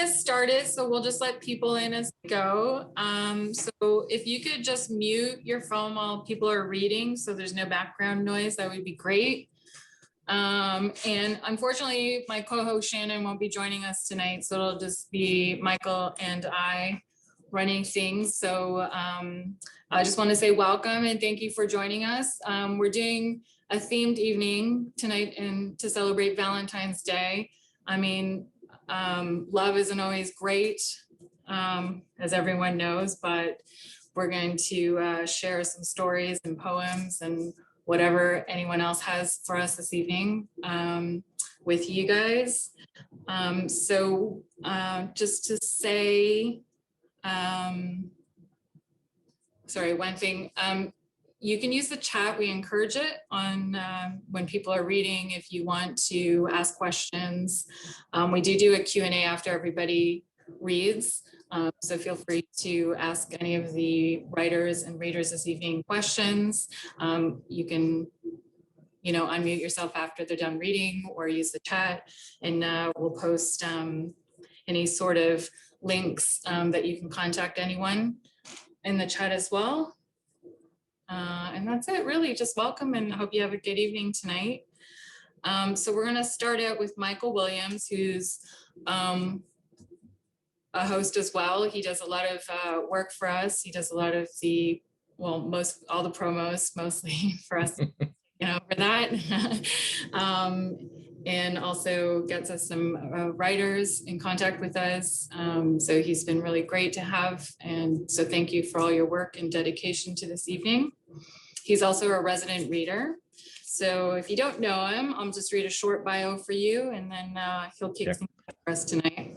get started, so we'll just let people in as we go. So if you could just mute your phone while people are reading so there's no background noise, that would be great. And unfortunately, my co-host Shannon won't be joining us tonight, so it'll just be Michael and I running things. So I just want to say welcome and thank you for joining us. We're doing a themed evening tonight and to celebrate Valentine's Day. I mean, love isn't always great, as everyone knows, but we're going to share some stories and poems and whatever anyone else has for us this evening with you guys. So just to say, sorry, one thing, you can use the chat. We encourage it on when people are reading. If you want to ask questions, we do a Q&A after everybody reads. So feel free to ask any of the writers and readers this evening questions. You can, unmute yourself after they're done reading or use the chat, and we'll post any sort of links that you can contact anyone in the chat as well. And that's it, really. Just welcome and hope you have a good evening tonight. So we're going to start out with Michael Williams, who's a host as well. He does a lot of work for us. He does a lot of the, all the promos, mostly for us, for that. And also gets us some writers in contact with us. So he's been really great to have. And so thank you for all your work and dedication to this evening. He's also a resident reader. So if you don't know him, I'll just read a short bio for you, and then he'll kick things off for us tonight.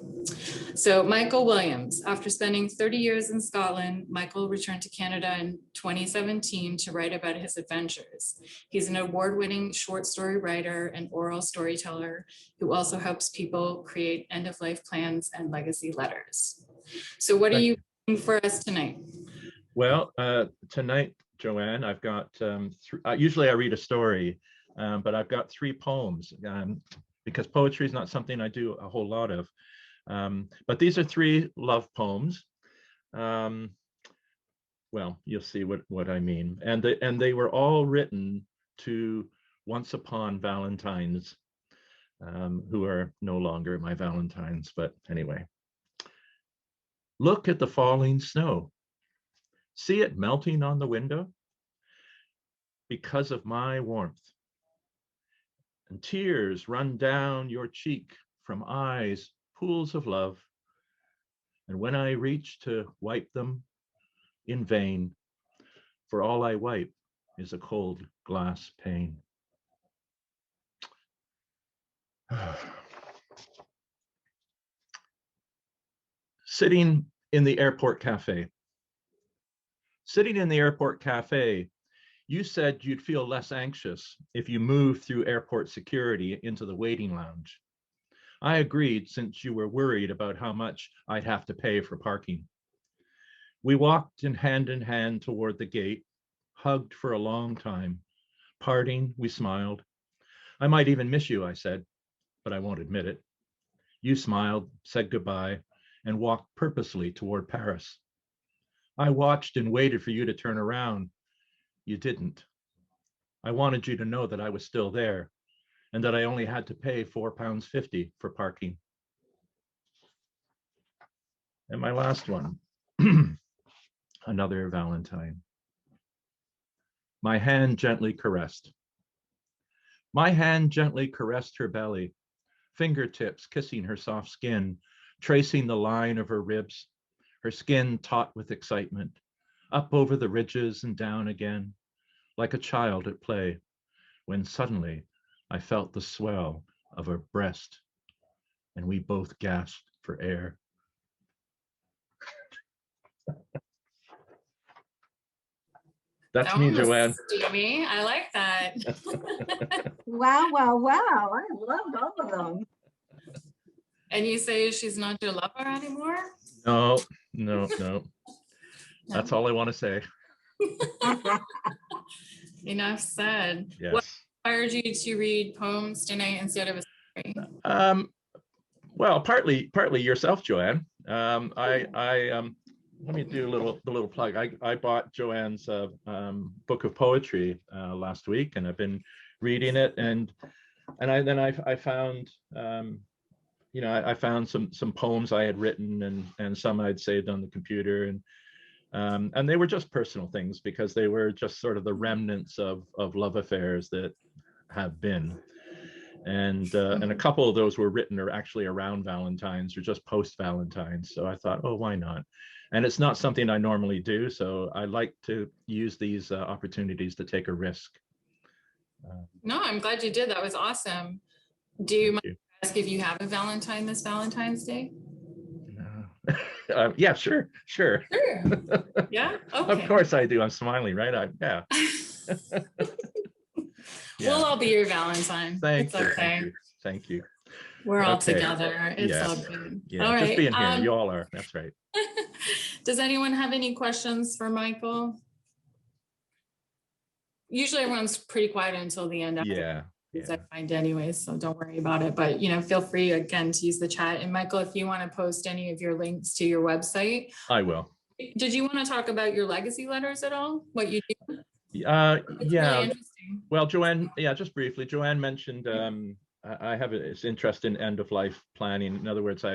So Michael Williams, after spending 30 years in Scotland, Michael returned to Canada in 2017 to write about his adventures. He's an award-winning short story writer and oral storyteller who also helps people create end-of-life plans and legacy letters. So what are you reading for us tonight? Well, tonight, Joanne, I've got, usually I read a story, but I've got 3 poems because poetry is not something I do a whole lot of. But these are 3 love poems. Well, you'll see what I mean. And they were all written to once upon Valentines, who are no longer my Valentines, but anyway. Look at the falling snow. See it melting on the window because of my warmth. And tears run down your cheek from eyes, pools of love. And when I reach to wipe them, in vain, for all I wipe is a cold glass pane. Sitting in the airport cafe. Sitting in the airport cafe, you said you'd feel less anxious if you moved through airport security into the waiting lounge. I agreed, since you were worried about how much I'd have to pay for parking. We walked in hand toward the gate, hugged for a long time. Parting, we smiled. I might even miss you, I said, but I won't admit it. You smiled, said goodbye, and walked purposely toward Paris. I watched and waited for you to turn around. You didn't. I wanted you to know that I was still there and that I only had to pay £4.50 for parking. And my last one, another Valentine. My hand gently caressed. My hand gently caressed her belly, fingertips kissing her soft skin, tracing the line of her ribs, her skin taut with excitement, up over the ridges and down again, like a child at play, when suddenly I felt the swell of her breast, and we both gasped for air. That's me, Joanne. Steamy. I like that. Wow, wow, wow. I loved all of them. And you say she's not your lover anymore? No. That's all I want to say. Enough said. Yes. What inspired you to read poems tonight instead of a story? Well, partly yourself, Joanne. Let me do a little plug. I bought Joanne's book of poetry last week, and I've been reading it, and I found I found some poems I had written and some I'd saved on the computer, and they were just personal things because they were just sort of the remnants of love affairs that have been. And a couple of those were written or actually around Valentine's or just post Valentine's. So I thought, oh, why not? And it's not something I normally do. So I like to use these opportunities to take a risk. No, I'm glad you did. That was awesome. Do you mind ask if you have a Valentine this Valentine's Day? Yeah, sure. Yeah. Okay. Of course I do. I'm smiling, right? Yeah. We'll all be your Valentine. Thank you. Okay. Thank you. We're all together. It's all good. Yeah, all just right. being here. You all are. That's right. Does anyone have any questions for Michael? Usually everyone's pretty quiet until the end. Yeah. I find anyways, so don't worry about it. But feel free again to use the chat. And Michael, if you want to post any of your links to your website, I will. Did you want to talk about your legacy letters at all? What you do? Yeah. Really interesting. Well, Joanne, just briefly, Joanne mentioned I have this interest in end of life planning. In other words,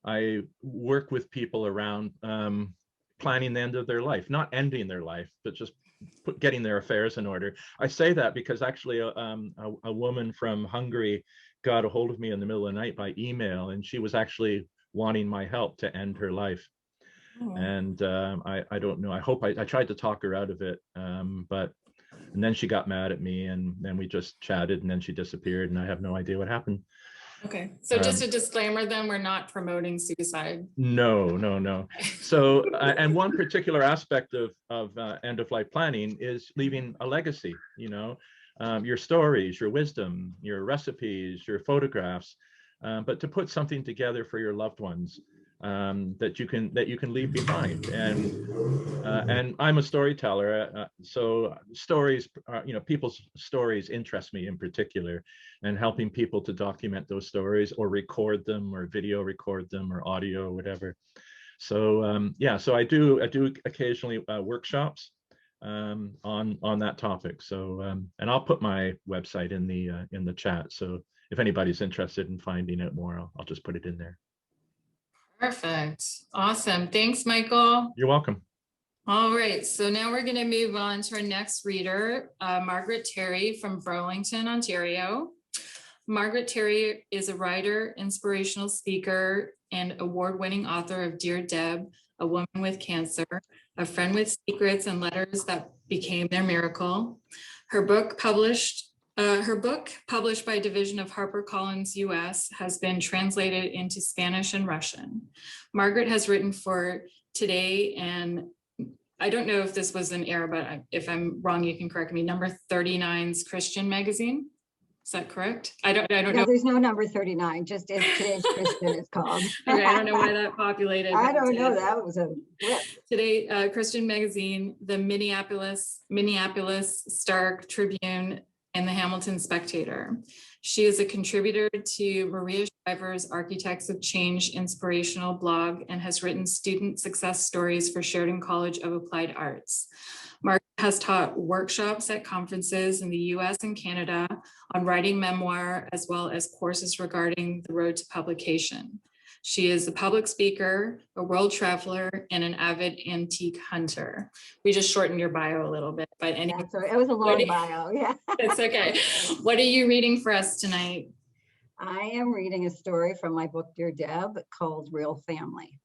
I work with people around planning the end of their life, not ending their life, but just getting their affairs in order. I say that because actually a woman from Hungary got a hold of me in the middle of the night by email, and she was actually wanting my help to end her life. Oh. And I don't know. I tried to talk her out of it, and then she got mad at me, and then we just chatted, and then she disappeared, and I have no idea what happened. Okay, so just a disclaimer then, we're not promoting suicide. No. So, and one particular aspect of end of life planning is leaving a legacy, your stories, your wisdom, your recipes, your photographs, but to put something together for your loved ones that you can leave behind. And I'm a storyteller, so stories, people's stories interest me in particular, and helping people to document those stories or record them or video record them or audio or whatever. So so I do occasionally workshops on that topic. So and I'll put my website in the chat. So if anybody's interested in finding out more, I'll just put it in there. Perfect. Awesome. Thanks, Michael. You're welcome. All right. So now we're going to move on to our next reader, Margaret Terry from Burlington, Ontario. Margaret Terry is a writer, inspirational speaker, and award-winning author of Dear Deb, A Woman with Cancer, A Friend with Secrets and Letters That Became Their Miracle. Her book published by Division of HarperCollins US has been translated into Spanish and Russian. Margaret has written for Today, and I don't know if this was an error, but if I'm wrong, you can correct me, number 39's Christian magazine. Is that correct? I don't know. There's no number 39, just Today's Christian it's called. Okay, I don't know why that populated. I don't know, that was a flip. Today, Christian magazine, the Minneapolis Star Tribune, and the Hamilton Spectator. She is a contributor to Maria Shriver's Architects of Change inspirational blog and has written student success stories for Sheridan College of Applied Arts. Margaret has taught workshops at conferences in the US and Canada on writing memoir, as well as courses regarding the road to publication. She is a public speaker, a world traveler, and an avid antique hunter. We just shortened your bio a little bit, but anyway. Yeah, sorry, it was a long bio, yeah. It's okay. What are you reading for us tonight? I am reading a story from my book, Dear Deb, called Real Family.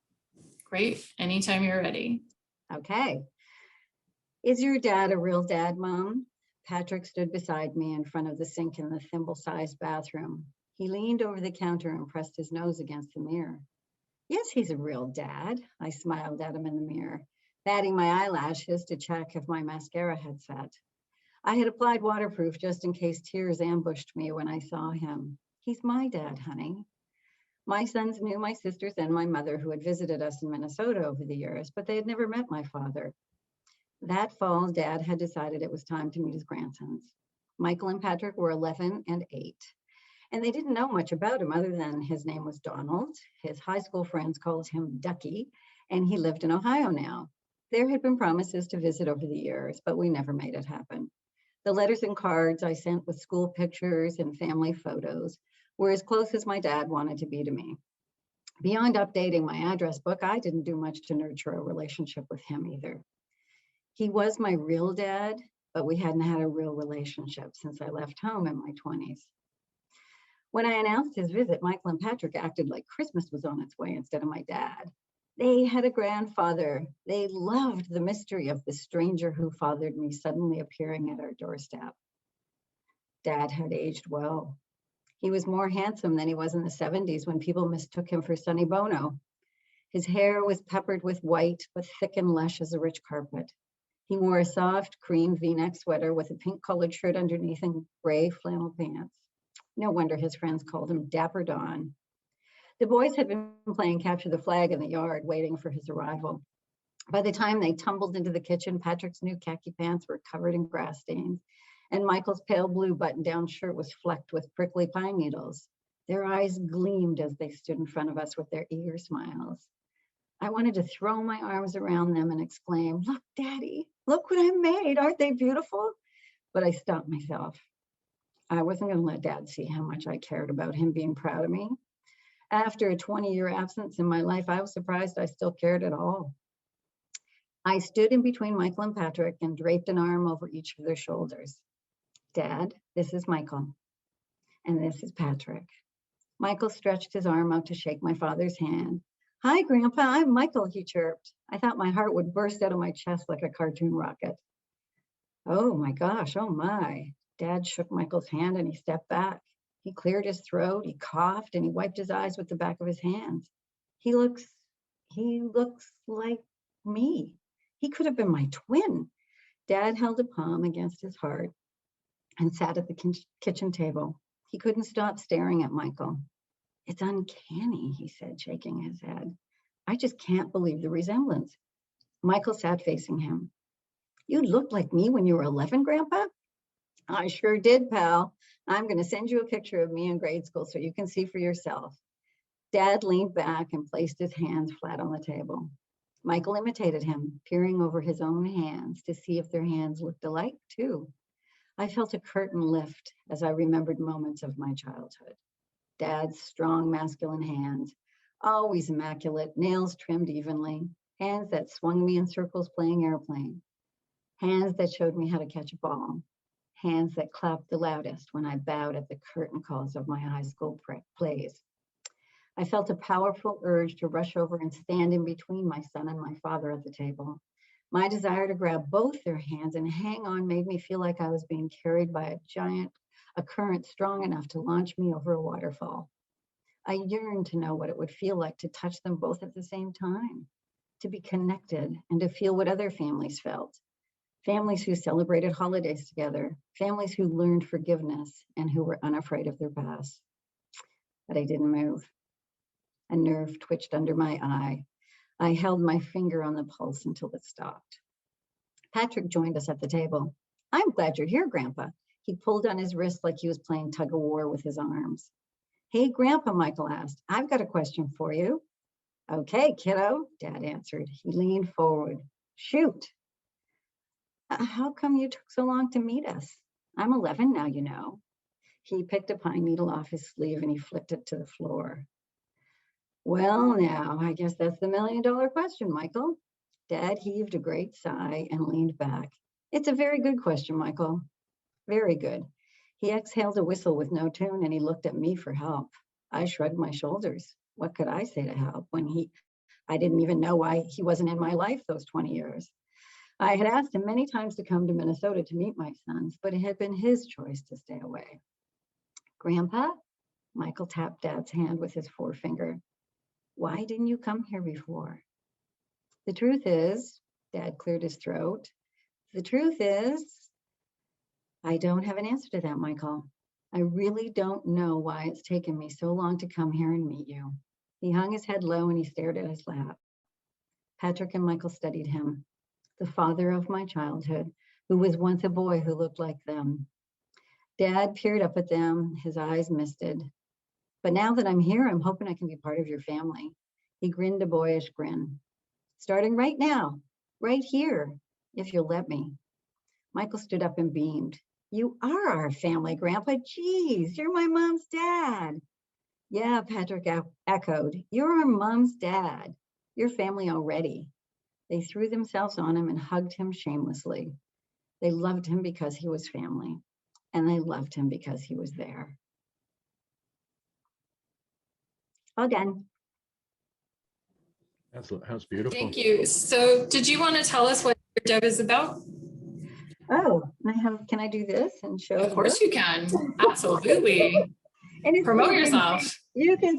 Great, anytime you're ready. Okay. Is your dad a real dad, Mom? Patrick stood beside me in front of the sink in the thimble-sized bathroom. He leaned over the counter and pressed his nose against the mirror. Yes, he's a real dad. I smiled at him in the mirror, batting my eyelashes to check if my mascara had set. I had applied waterproof just in case tears ambushed me when I saw him. He's my dad, honey. My sons knew my sisters and my mother, who had visited us in Minnesota over the years, but they had never met my father. That fall, Dad had decided it was time to meet his grandsons. Michael and Patrick were 11 and 8. And they didn't know much about him other than his name was Donald. His high school friends called him Ducky, and he lived in Ohio now. There had been promises to visit over the years, but we never made it happen. The letters and cards I sent with school pictures and family photos were as close as my dad wanted to be to me. Beyond updating my address book, I didn't do much to nurture a relationship with him either. He was my real dad, but we hadn't had a real relationship since I left home in my 20s. When I announced his visit, Michael and Patrick acted like Christmas was on its way instead of my dad. They had a grandfather. They loved the mystery of the stranger who fathered me suddenly appearing at our doorstep. Dad had aged well. He was more handsome than he was in the 70s when people mistook him for Sonny Bono. His hair was peppered with white, but thick and lush as a rich carpet. He wore a soft cream V-neck sweater with a pink-colored shirt underneath and gray flannel pants. No wonder his friends called him Dapper Don. The boys had been playing capture the flag in the yard, waiting for his arrival. By the time they tumbled into the kitchen, Patrick's new khaki pants were covered in grass stains, and Michael's pale blue button-down shirt was flecked with prickly pine needles. Their eyes gleamed as they stood in front of us with their eager smiles. I wanted to throw my arms around them and exclaim, "Look, Daddy, look what I made. Aren't they beautiful?" But I stopped myself. I wasn't going to let Dad see how much I cared about him being proud of me. After a 20-year absence in my life, I was surprised I still cared at all. I stood in between Michael and Patrick and draped an arm over each of their shoulders. "Dad, this is Michael, and this is Patrick." Michael stretched his arm out to shake my father's hand. "Hi, Grandpa, I'm Michael," he chirped. I thought my heart would burst out of my chest like a cartoon rocket. "Oh my gosh, oh my." Dad shook Michael's hand and he stepped back. He cleared his throat, he coughed, and he wiped his eyes with the back of his hands. He looks like me. He could have been my twin. Dad held a palm against his heart and sat at the kitchen table. He couldn't stop staring at Michael. "It's uncanny," he said, shaking his head. "I just can't believe the resemblance." Michael sat facing him. "You looked like me when you were 11, Grandpa?" "I sure did, pal. I'm going to send you a picture of me in grade school so you can see for yourself." Dad leaned back and placed his hands flat on the table. Michael imitated him, peering over his own hands to see if their hands looked alike, too. I felt a curtain lift as I remembered moments of my childhood. Dad's strong, masculine hands, always immaculate, nails trimmed evenly, hands that swung me in circles playing airplane, hands that showed me how to catch a ball, hands that clapped the loudest when I bowed at the curtain calls of my high school plays. I felt a powerful urge to rush over and stand in between my son and my father at the table. My desire to grab both their hands and hang on made me feel like I was being carried by a current strong enough to launch me over a waterfall. I yearned to know what it would feel like to touch them both at the same time, to be connected and to feel what other families felt. Families who celebrated holidays together, families who learned forgiveness and who were unafraid of their past. But I didn't move. A nerve twitched under my eye. I held my finger on the pulse until it stopped. Patrick joined us at the table. "I'm glad you're here, Grandpa." He pulled on his wrist like he was playing tug of war with his arms. "Hey, Grandpa," Michael asked, "I've got a question for you." "Okay, kiddo," Dad answered. He leaned forward. "Shoot." How come you took so long to meet us? I'm 11 now, you know." He picked a pine needle off his sleeve and he flicked it to the floor. "Well, now, I guess that's the $1,000,000 question, Michael." Dad heaved a great sigh and leaned back. "It's a very good question, Michael. Very good." He exhaled a whistle with no tune and he looked at me for help. I shrugged my shoulders. What could I say to help when I didn't even know why he wasn't in my life those 20 years. I had asked him many times to come to Minnesota to meet my sons, but it had been his choice to stay away. "Grandpa?" Michael tapped Dad's hand with his forefinger. "Why didn't you come here before?" "The truth is," Dad cleared his throat, "the truth is, I don't have an answer to that, Michael. I really don't know why it's taken me so long to come here and meet you." He hung his head low and he stared at his lap. Patrick and Michael studied him, the father of my childhood, who was once a boy who looked like them. Dad peered up at them, his eyes misted. But now that I'm here, I'm hoping I can be part of your family. He grinned a boyish grin. Starting right now, right here, if you'll let me. Michael stood up and beamed. You are our family, Grandpa. Geez, you're my mom's dad. Yeah, Patrick echoed. You're our mom's dad. Your family already. They threw themselves on him and hugged him shamelessly. They loved him because he was family, and they loved him because he was there. All done. That's beautiful. Thank you. So did you want to tell us what your Deb is about? Oh, can I do this and show it? Of course you can. Absolutely. And it's Promote yourself. You can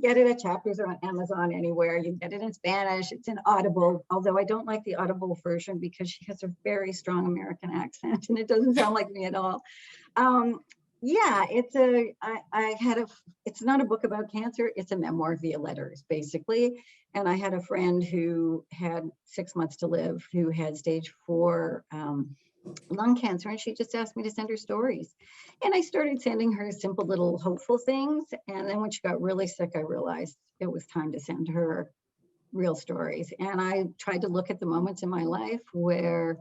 get it at Chapters or on Amazon, anywhere. You can get it in Spanish. It's in Audible, although I don't like the Audible version because she has a very strong American accent and it doesn't sound like me at all. Yeah, it's not a book about cancer. It's a memoir via letters, basically. And I had a friend who had 6 months to live, who had stage 4 lung cancer, and she just asked me to send her stories. And I started sending her simple little hopeful things. And then when she got really sick, I realized it was time to send her real stories. And I tried to look at the moments in my life where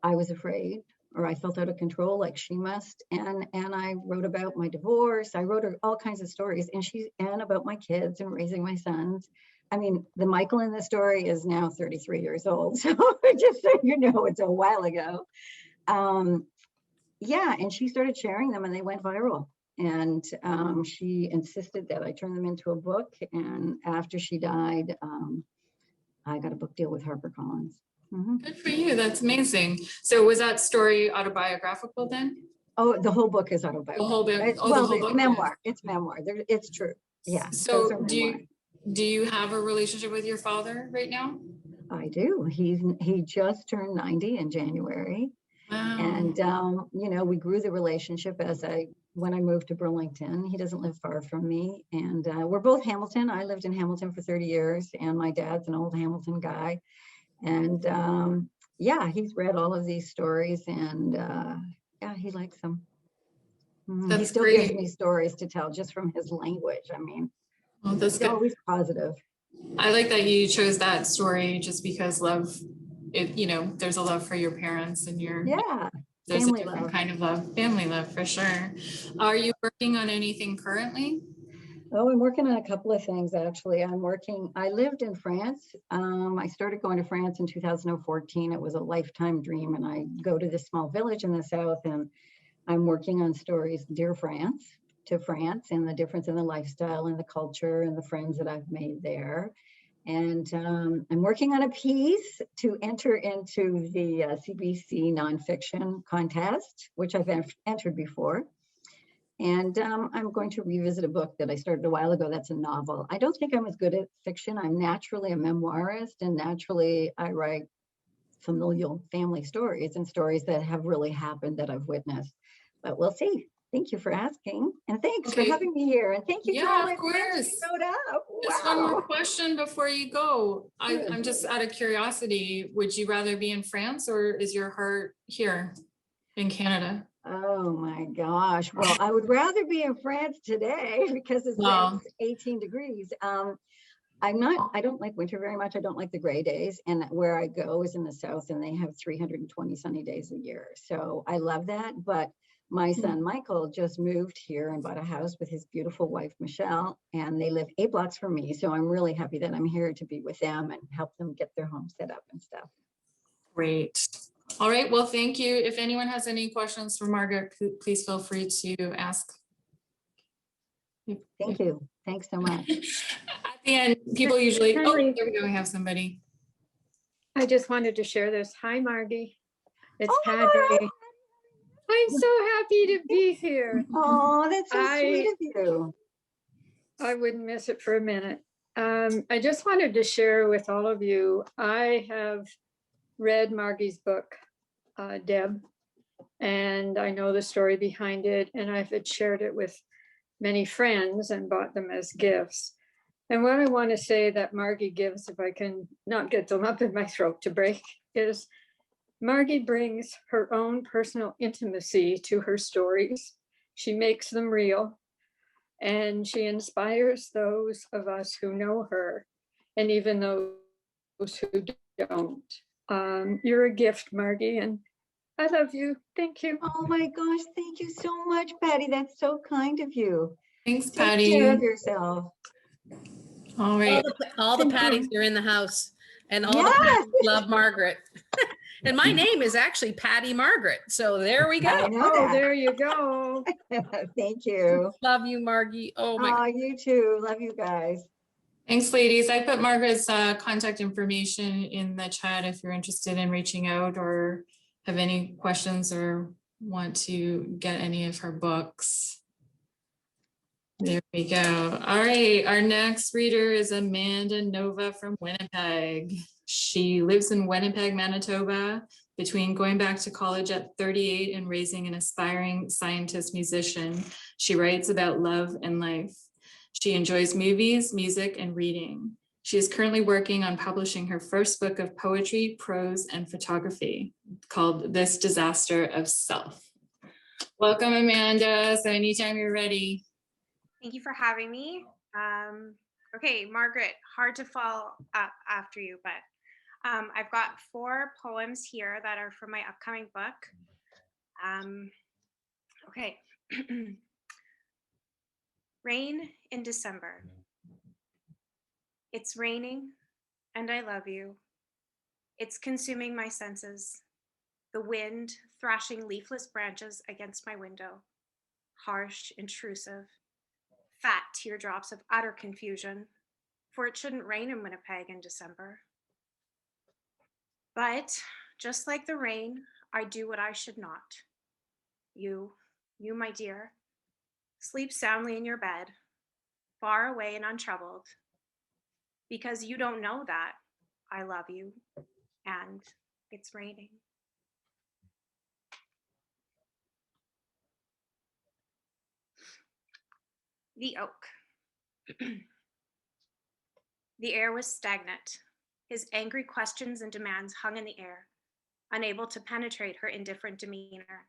I was afraid or I felt out of control like she must. And I wrote about my divorce. I wrote her all kinds of stories and about my kids and raising my sons. I mean, the Michael in the story is now 33 years old. So just so you know, it's a while ago. Yeah, and she started sharing them and they went viral. And she insisted that I turn them into a book. And after she died, I got a book deal with HarperCollins. Mm-hmm. Good for you. That's amazing. So was that story autobiographical then? Oh, the whole book is autobiographical. The whole book. It's, the whole book memoir. is. It's memoir. It's true. Yeah. So do you have a relationship with your father right now? I do. He just turned 90 in January. Wow. And you know, we grew the relationship when I moved to Burlington. He doesn't live far from me, and we're both Hamilton. I lived in Hamilton for 30 years, and my dad's an old Hamilton guy. And yeah, he's read all of these stories, and yeah, he likes them. He still gives me stories to tell just from his language. I mean, that's good. Always positive. I like that you chose that story just because love, you know, there's a love for your parents and there's a different kind of love, family love for sure. Are you working on anything currently? Oh, I'm working on a couple of things, actually. I lived in France. I started going to France in 2014. It was a lifetime dream. And I go to this small village in the south, and I'm working on stories, Dear France, to France, and the difference in the lifestyle and the culture and the friends that I've made there. And I'm working on a piece to enter into the CBC nonfiction contest, which I've entered before. And I'm going to revisit a book that I started a while ago that's a novel. I don't think I'm as good at fiction. I'm naturally a memoirist, and naturally I write familial family stories and stories that have really happened that I've witnessed. But we'll see. Thank you for asking. And thanks for having me here. And thank you for all my friends who showed up. Just one more question before you go. I'm just out of curiosity. Would you rather be in France, or is your heart here in Canada? Oh my gosh. Well, I would rather be in France today because it's 18 degrees. I don't like winter very much. I don't like the gray days. And where I go is in the south, and they have 320 sunny days a year. So I love that. But my son, Michael, just moved here and bought a house with his beautiful wife, Michelle, and they live 8 blocks from me. So I'm really happy that I'm here to be with them and help them get their home set up and stuff. Great. All right. Well, thank you. If anyone has any questions for Margaret, please feel free to ask. Thank you. Thanks so much. At the end, people usually, there we go. We have somebody. I just wanted to share this. Hi, Margie. It's Patty. I'm so happy to be here. Oh, that's so sweet of you. I wouldn't miss it for a minute. I just wanted to share with all of you, I have read Margie's book, Deb, and I know the story behind it, and I've shared it with many friends and bought them as gifts. And what I want to say that Margie gives, if I can not get them up in my throat to break, is Margie brings her own personal intimacy to her stories. She makes them real, and she inspires those of us who know her, and even those who don't. You're a gift, Margie, and I love you. Thank you. Oh my gosh, thank you so much, Patty. That's so kind of you. Thanks, Take care of Patty. yourself. All right. All the Thank you. Patties are in the house, and all the Yes. Patties love Margaret. And my name is actually Patty Margaret. So there we I go. know Oh, that. there you go. Thank you. Love you, Margie. Oh my Oh, you too. Love you guys. Thanks, ladies. I put Margaret's contact information in the chat if you're interested in reaching out or have any questions or want to get any of her books. There we go. All right, our next reader is Amanda Nova from Winnipeg. She lives in Winnipeg, Manitoba, between going back to college at 38 and raising an aspiring scientist musician. She writes about love and life. She enjoys movies, music, and reading. She is currently working on publishing her first book of poetry, prose, and photography called This Disaster of Self. Welcome, Amanda. So anytime you're ready. Thank you for having me. Okay, Margaret, hard to follow up after you, but I've got 4 poems here that are from my upcoming book. Okay. Rain in December. It's raining and I love you. It's consuming my senses. The wind thrashing leafless branches against my window. Harsh, intrusive. Fat teardrops of utter confusion, for it shouldn't rain in Winnipeg in December. But just like the rain, I do what I should not. You, my dear, sleep soundly in your bed, far away and untroubled, because you don't know that I love you and it's raining. The oak. The air was stagnant. His angry questions and demands hung in the air, unable to penetrate her indifferent demeanor.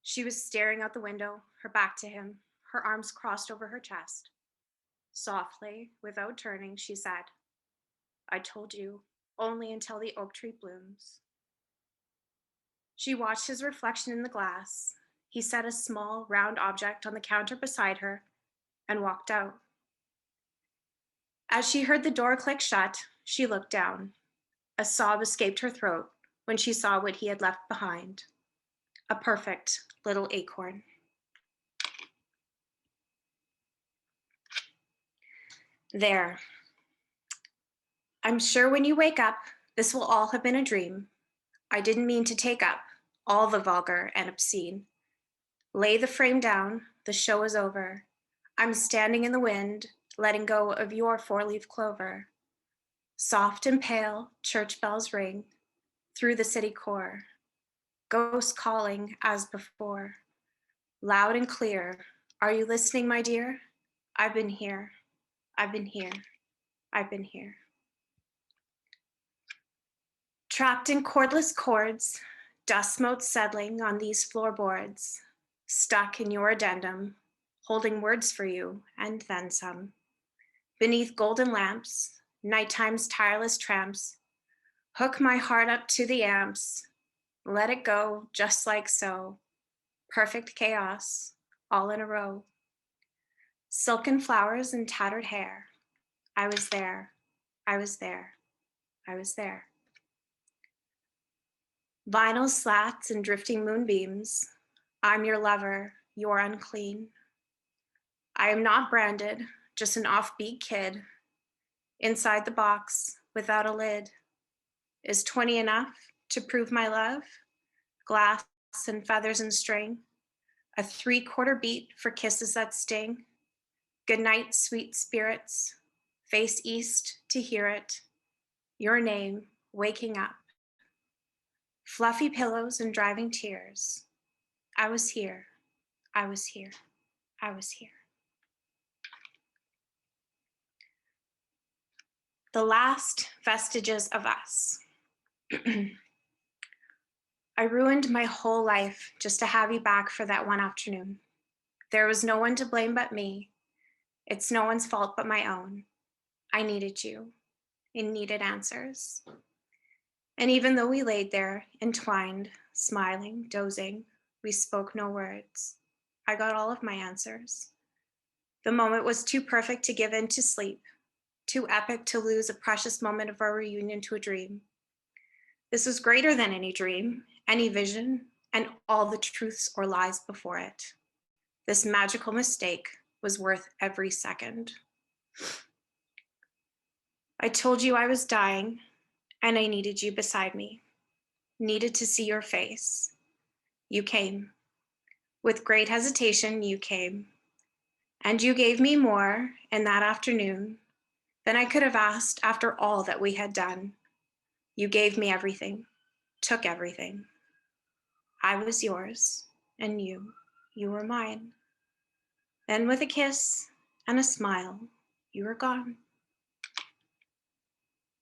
She was staring out the window, her back to him, her arms crossed over her chest. Softly, without turning, she said, I told you, only until the oak tree blooms. She watched his reflection in the glass. He set a small, round object on the counter beside her and walked out. As she heard the door click shut, she looked down. A sob escaped her throat when she saw what he had left behind. A perfect little acorn. There. I'm sure when you wake up, this will all have been a dream. I didn't mean to take up all the vulgar and obscene. Lay the frame down, the show is over. I'm standing in the wind, letting go of your 4-leaf clover. Soft and pale, church bells ring through the city core. Ghosts calling as before. Loud and clear, are you listening, my dear? I've been here, I've been here, I've been here. Trapped in cordless cords, dust motes settling on these floorboards, stuck in your addendum, holding words for you and then some. Beneath golden lamps, nighttime's tireless tramps, hook my heart up to the amps, let it go just like so. Perfect chaos, all in a row. Silken flowers and tattered hair. I was there, I was there, I was there. Vinyl slats and drifting moonbeams. I'm your lover, you're unclean. I am not branded, just an offbeat kid. Inside the box, without a lid. Is 20 enough to prove my love? Glass and feathers and string. A 3/4 beat for kisses that sting. Good night, sweet spirits. Face east to hear it. Your name, waking up. Fluffy pillows and driving tears. I was here, I was here, I was here. The last vestiges of us. I ruined my whole life just to have you back for that one afternoon. There was no one to blame but me. It's no one's fault but my own. I needed you. I needed answers. And even though we laid there, entwined, smiling, dozing, we spoke no words. I got all of my answers. The moment was too perfect to give in to sleep, too epic to lose a precious moment of our reunion to a dream. This was greater than any dream, any vision, and all the truths or lies before it. This magical mistake was worth every second. I told you I was dying, and I needed you beside me, needed to see your face. You came. With great hesitation, you came. And you gave me more in that afternoon than I could have asked after all that we had done. You gave me everything, took everything. I was yours, and you were mine. Then with a kiss and a smile, you were gone.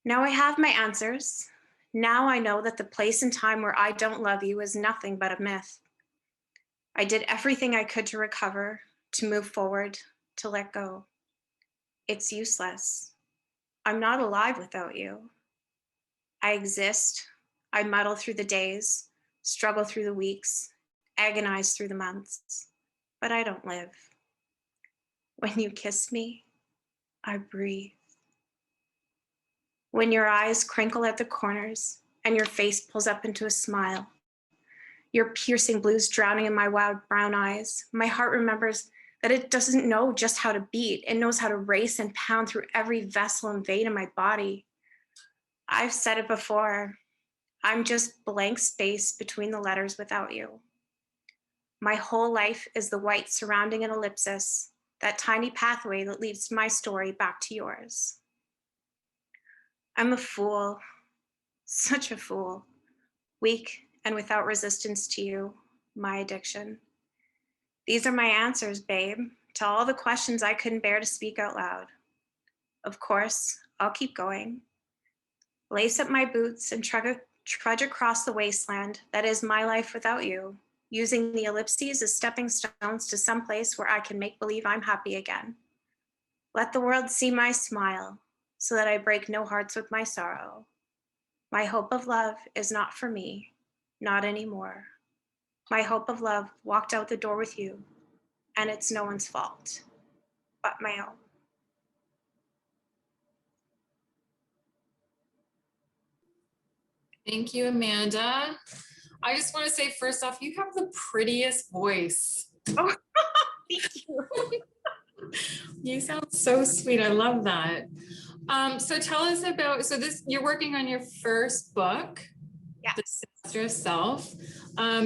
Now I have my answers. Now I know that the place and time where I don't love you is nothing but a myth. I did everything I could to recover, to move forward, to let go. It's useless. I'm not alive without you. I exist. I muddle through the days, struggle through the weeks, agonize through the months, but I don't live. When you kiss me, I breathe. When your eyes crinkle at the corners and your face pulls up into a smile, your piercing blues drowning in my wild brown eyes, my heart remembers that it doesn't know just how to beat. It knows how to race and pound through every vessel and vein in my body. I've said it before. I'm just blank space between the letters without you. My whole life is the white surrounding an ellipsis, that tiny pathway that leads my story back to yours. I'm a fool, such a fool, weak and without resistance to you, my addiction. These are my answers, babe, to all the questions I couldn't bear to speak out loud. Of course, I'll keep going. Lace up my boots and trudge across the wasteland that is my life without you, using the ellipses as stepping stones to some place where I can make believe I'm happy again. Let the world see my smile so that I break no hearts with my sorrow. My hope of love is not for me, not anymore. My hope of love walked out the door with you, and it's no one's fault but my own. Thank you, Amanda. I just want to say, first off, you have the prettiest voice. Oh, thank you. You sound so sweet. I love that. So tell us about, you're working on your first book, Yeah. The Disaster of Self.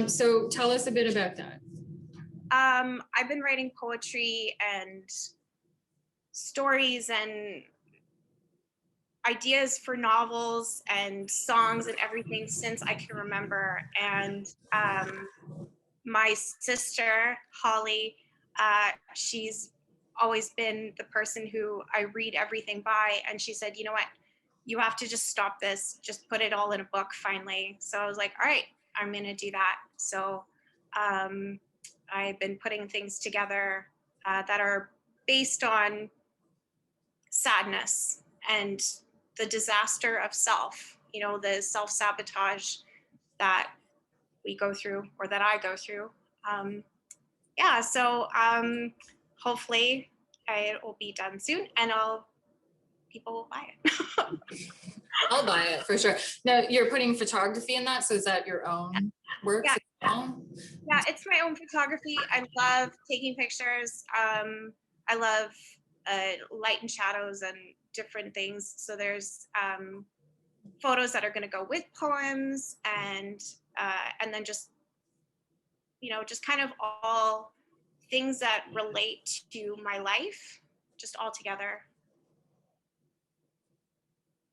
So tell us a bit about that. I've been writing poetry and stories and ideas for novels and songs and everything since I can remember. And my sister, Holly, she's always been the person who I read everything by. And she said, you know what, you have to just stop this, just put it all in a book finally. So I was like, all right, I'm gonna do that. So I've been putting things together that are based on sadness and the disaster of self, you know, the self-sabotage that we go through or that I go through. So hopefully it will be done soon and people will buy it. I'll buy it for sure. Now you're putting photography in that. So is that your own work? Yeah. As well? Yeah, it's my own photography. I love taking pictures. I love light and shadows and different things. So there's photos that are going to go with poems and then just, you know, just kind of all things that relate to my life, just all together.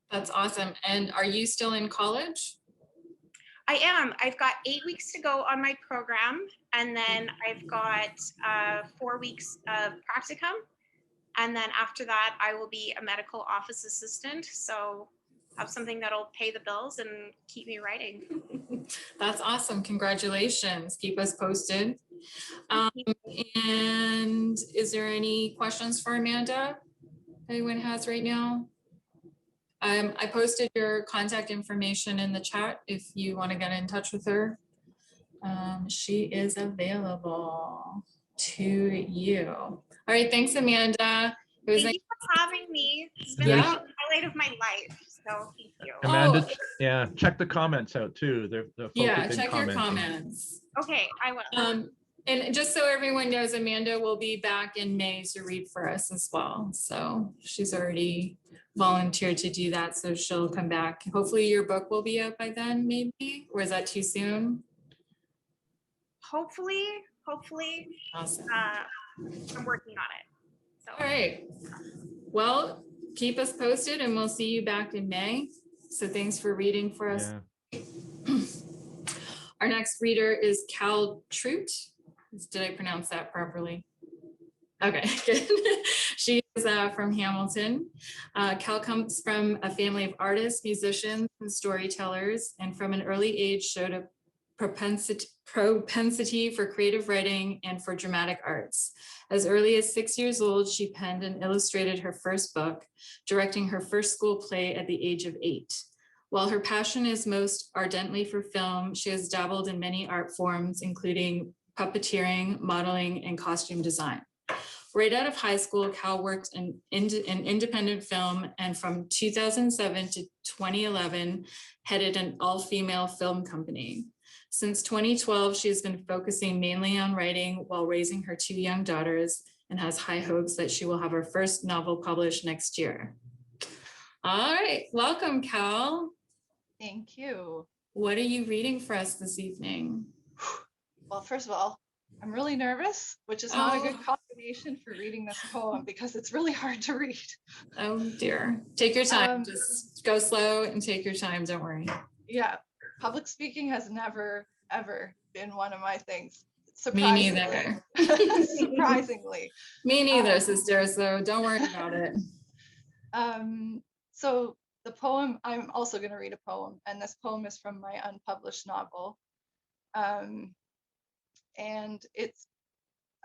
That's awesome. And are you still in college? I am. I've got 8 weeks to go on my program, and then I've got 4 weeks of practicum. And then after that, I will be a medical office assistant. So have something that'll pay the bills and keep me writing. That's awesome. Congratulations. Keep us posted. And is there any questions for Amanda anyone has right now? I posted your contact information in the chat if you want to get in touch with her. She is available to you. All right, thanks, Amanda. It was Thank you for having me. It's been There's- like the highlight of my life. So thank you. Amanda, Oh. yeah, check the comments out too. The folk Yeah, have been check your commenting. comments. Okay, I will. And just so everyone knows, Amanda will be back in May to read for us as well. So she's already volunteered to do that. So she'll come back. Hopefully your book will be out by then, maybe, or is that too soon? Hopefully, Awesome. I'm working on it. So. All right. Well, keep us posted and we'll see you back in May. So thanks for reading for us. Yeah. Our next reader is Cal Trute. Did I pronounce that properly? Okay, good. She is from Hamilton. Cal comes from a family of artists, musicians, and storytellers, and from an early age showed a propensity for creative writing and for dramatic arts. As early as 6 years old, she penned and illustrated her first book, directing her first school play at the age of 8. While her passion is most ardently for film, she has dabbled in many art forms, including puppeteering, modeling, and costume design. Right out of high school, Cal worked in independent film, and from 2007 to 2011, headed an all-female film company. Since 2012, she has been focusing mainly on writing while raising her 2 young daughters and has high hopes that she will have her first novel published next year. All right, welcome, Cal. Thank you. What are you reading for us this evening? Well, first of all, I'm really nervous, which is not a good combination for reading this poem because it's really hard to read. Oh dear. Take your time. Just go slow and take your time. Don't worry. Yeah, public speaking has never, ever been one of my things. Me Surprisingly. neither. Surprisingly. Me neither, sister. So don't worry about it. So the poem, I'm also going to read a poem, and this poem is from my unpublished novel. And it's,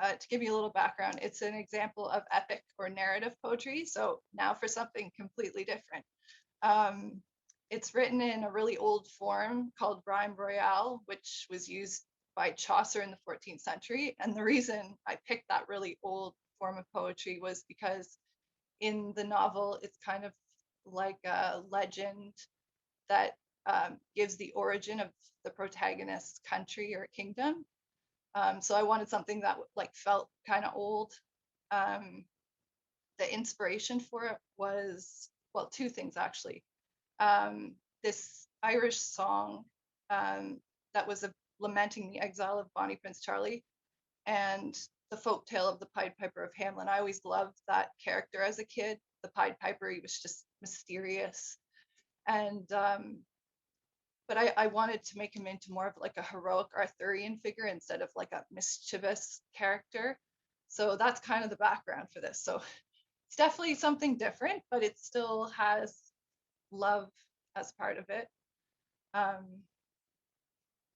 to give you a little background, it's an example of epic or narrative poetry. So now for something completely different. It's written in a really old form called rhyme royale, which was used by Chaucer in the 14th century. And the reason I picked that really old form of poetry was because in the novel, it's kind of like a legend that gives the origin of the protagonist's country or kingdom. So I wanted something that like felt kind of old. The inspiration for it was, well, 2 things actually. This Irish song that was lamenting the exile of Bonnie Prince Charlie, and the folk tale of the Pied Piper of Hamelin. I always loved that character as a kid. The Pied Piper, he was just mysterious. And but I wanted to make him into more of like a heroic Arthurian figure instead of like a mischievous character. So that's kind of the background for this. So it's definitely something different, but it still has love as part of it.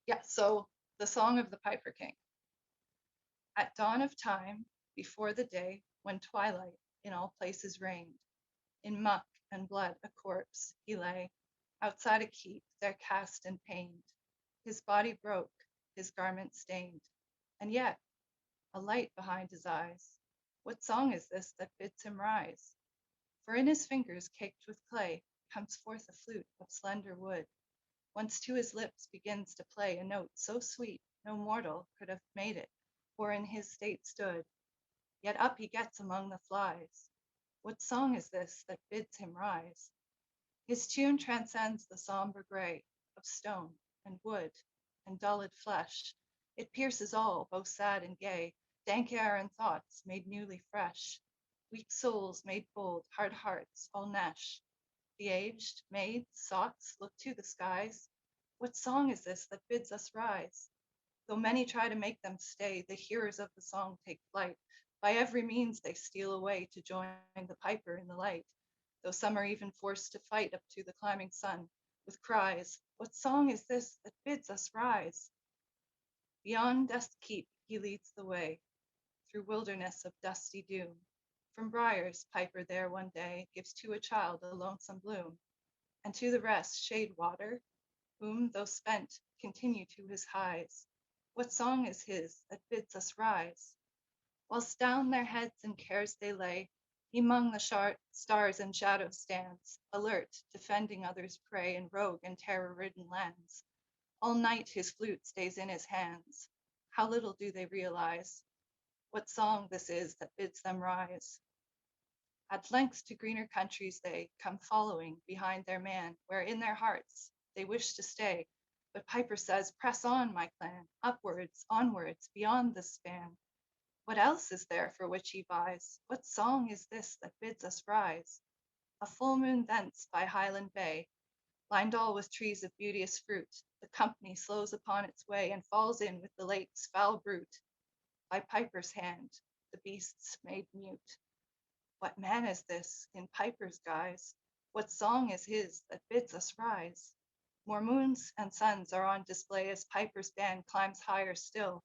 Yeah, so the Song of the Piper King. At dawn of time, before the day when twilight in all places reigned, in muck and blood a corpse he lay, outside a keep there cast and pained. His body broke, his garment stained, and yet a light behind his eyes. What song is this that bids him rise? For in his fingers caked with clay comes forth a flute of slender wood. Once to his lips begins to play a note so sweet no mortal could have made it, or in his state stood. Yet up he gets among the flies. What song is this that bids him rise? His tune transcends the somber gray of stone and wood and dulled flesh. It pierces all, both sad and gay, dank air and thoughts made newly fresh, weak souls made bold, hard hearts all nesh. The aged, maids, sots look to the skies. What song is this that bids us rise? Though many try to make them stay, the hearers of the song take flight. By every means they steal away to join the piper in the light. Though some are even forced to fight up to the climbing sun, with cries. What song is this that bids us rise? Beyond Death's Keep he leads the way, through wilderness of dusty doom. From briars, Piper there one day gives to a child a lonesome bloom, and to the rest shade water, whom, though spent, continue to his highs. What song is his that bids us rise? Whilst down their heads in cares they lay, he 'mong the stars and shadows stands, alert, defending others' prey in rogue and terror-ridden lands. All night his flute stays in his hands. How little do they realize what song this is that bids them rise. At length to greener countries they come following behind their man, where in their hearts they wish to stay. But Piper says, press on, my clan, upwards, onwards, beyond this span. What else is there for which he vies? What song is this that bids us rise? A full moon thence by Highland Bay, lined all with trees of beauteous fruit, the company slows upon its way and falls in with the lake's foul brute. By Piper's hand, the beasts made mute. What man is this in Piper's guise? What song is his that bids us rise? More moons and suns are on display as Piper's band climbs higher still.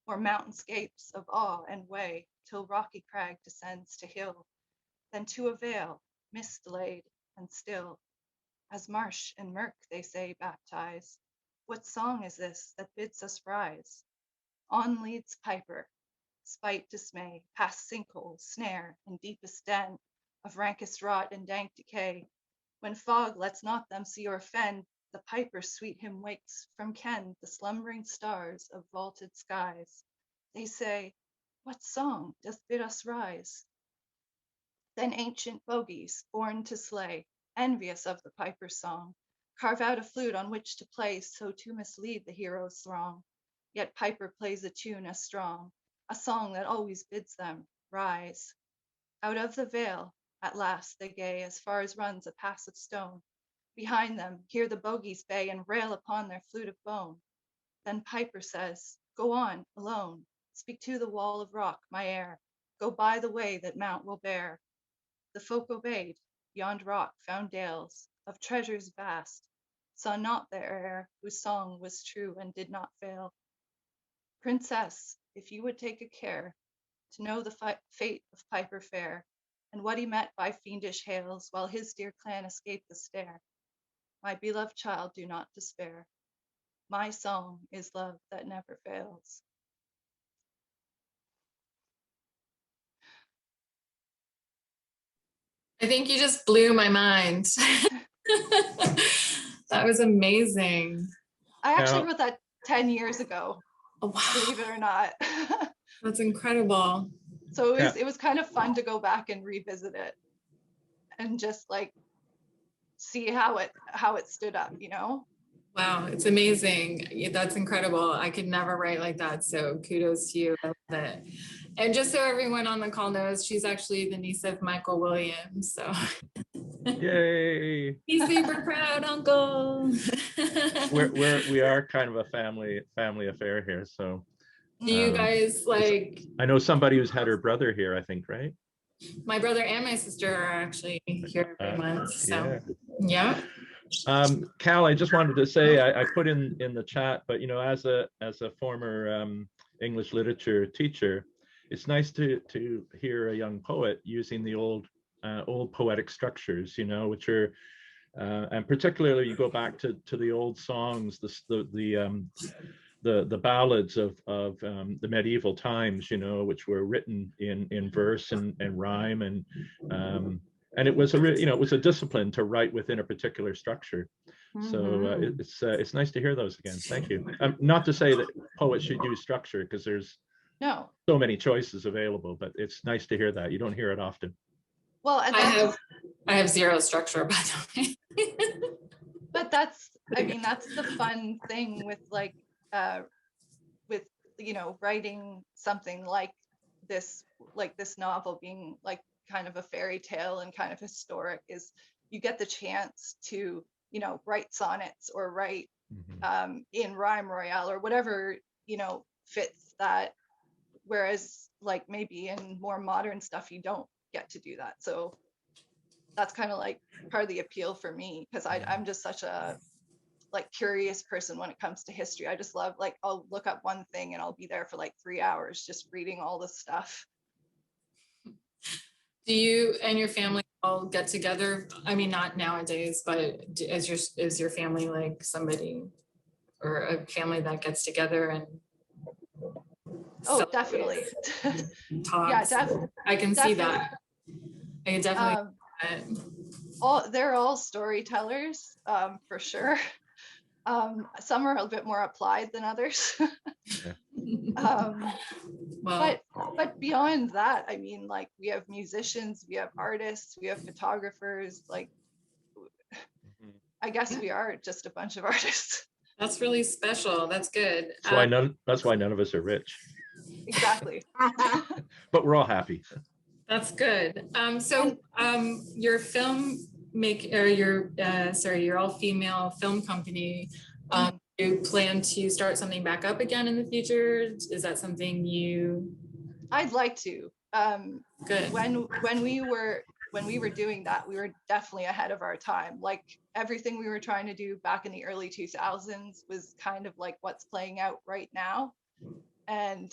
More mountainscapes of awe and way, till rocky crag descends to hill. Then to a vale, mist laid and still, as marsh and murk they say baptize. What song is this that bids us rise? On leads Piper, spite dismay, past sinkhole, snare, and deepest den of rankest rot and dank decay. When fog lets not them see or fend, the Piper sweet hymn wakes from ken the slumbering stars of vaulted skies. They say, what song doth bid us rise? Then ancient bogies, born to slay, envious of the Piper's song, carve out a flute on which to play, so to mislead the hero's throng. Yet Piper plays a tune as strong, a song that always bids them rise. Out of the vale, at last they gay, as far as runs a pass of stone. Behind them, hear the bogies bay and rail upon their flute of bone. Then Piper says, go on, alone, speak to the wall of rock, my heir, go by the way that mount will bear. The folk obeyed, beyond rock found dales of treasures vast, saw not their heir, whose song was true and did not fail. Princess, if you would take a care to know the fate of Piper fair, and what he met by fiendish hails, while his dear clan escaped the stare, my beloved child, do not despair. My song is love that never fails. I think you just blew my mind. That was amazing. I actually wrote that 10 years ago, Oh, wow. believe it or not. That's incredible. So it was kind of fun to go back and revisit it and just like see how it stood up, you know? Wow, it's amazing. That's incredible. I could never write like that. So kudos to you. I love it. And just so everyone on the call knows, she's actually the niece of Michael Williams. So Yay! he's super proud, Uncle. We are kind of a family affair here. So do you guys like? I know somebody who's had her brother here, I think, right? My brother and my sister are actually here every month. So yeah. yeah. Cal, I just wanted to say I put in the chat, but you know, as a former English literature teacher, it's nice to hear a young poet using the old poetic structures, you know, which are and particularly you go back to the old songs, the ballads of the medieval times, you know, which were written in verse and rhyme, and it was it was a discipline to write within a particular structure. So it's nice to hear those again. Thank you. Not to say that poets should use structure, because there's so many choices available, but it's nice to hear that. You don't hear it often. Well, and I have zero structure, by the way. But that's the fun thing with writing something like this novel being like kind of a fairy tale and kind of historic, is you get the chance to, you know, write sonnets or write in rhyme royale or whatever, you know, fits that. Whereas like maybe in more modern stuff, you don't get to do that. So that's kind of like part of the appeal for me, because I'm just such a like curious person when it comes to history. I just love, like, I'll look up one thing and I'll be there for like 3 hours just reading all this stuff. Do you and your family all get together? I mean, not nowadays, but is your family like somebody or a family that gets together and Oh, definitely. talks? Yeah, I can see that. I can definitely they're all storytellers, for sure. Some are a bit more applied than others. well, but beyond that, I mean, like, we have musicians, we have artists, we have photographers. Like, I guess we are just a bunch of artists. that's really special. That's good. That's why none of us are rich. Exactly. But we're all happy. That's good. Your film your all-female film company, you plan to start something back up again in the future? Is that something I'd like to. Good. When we were doing that, we were definitely ahead of our time. Like, everything we were trying to do back in the early 2000s was kind of like what's playing out right now. And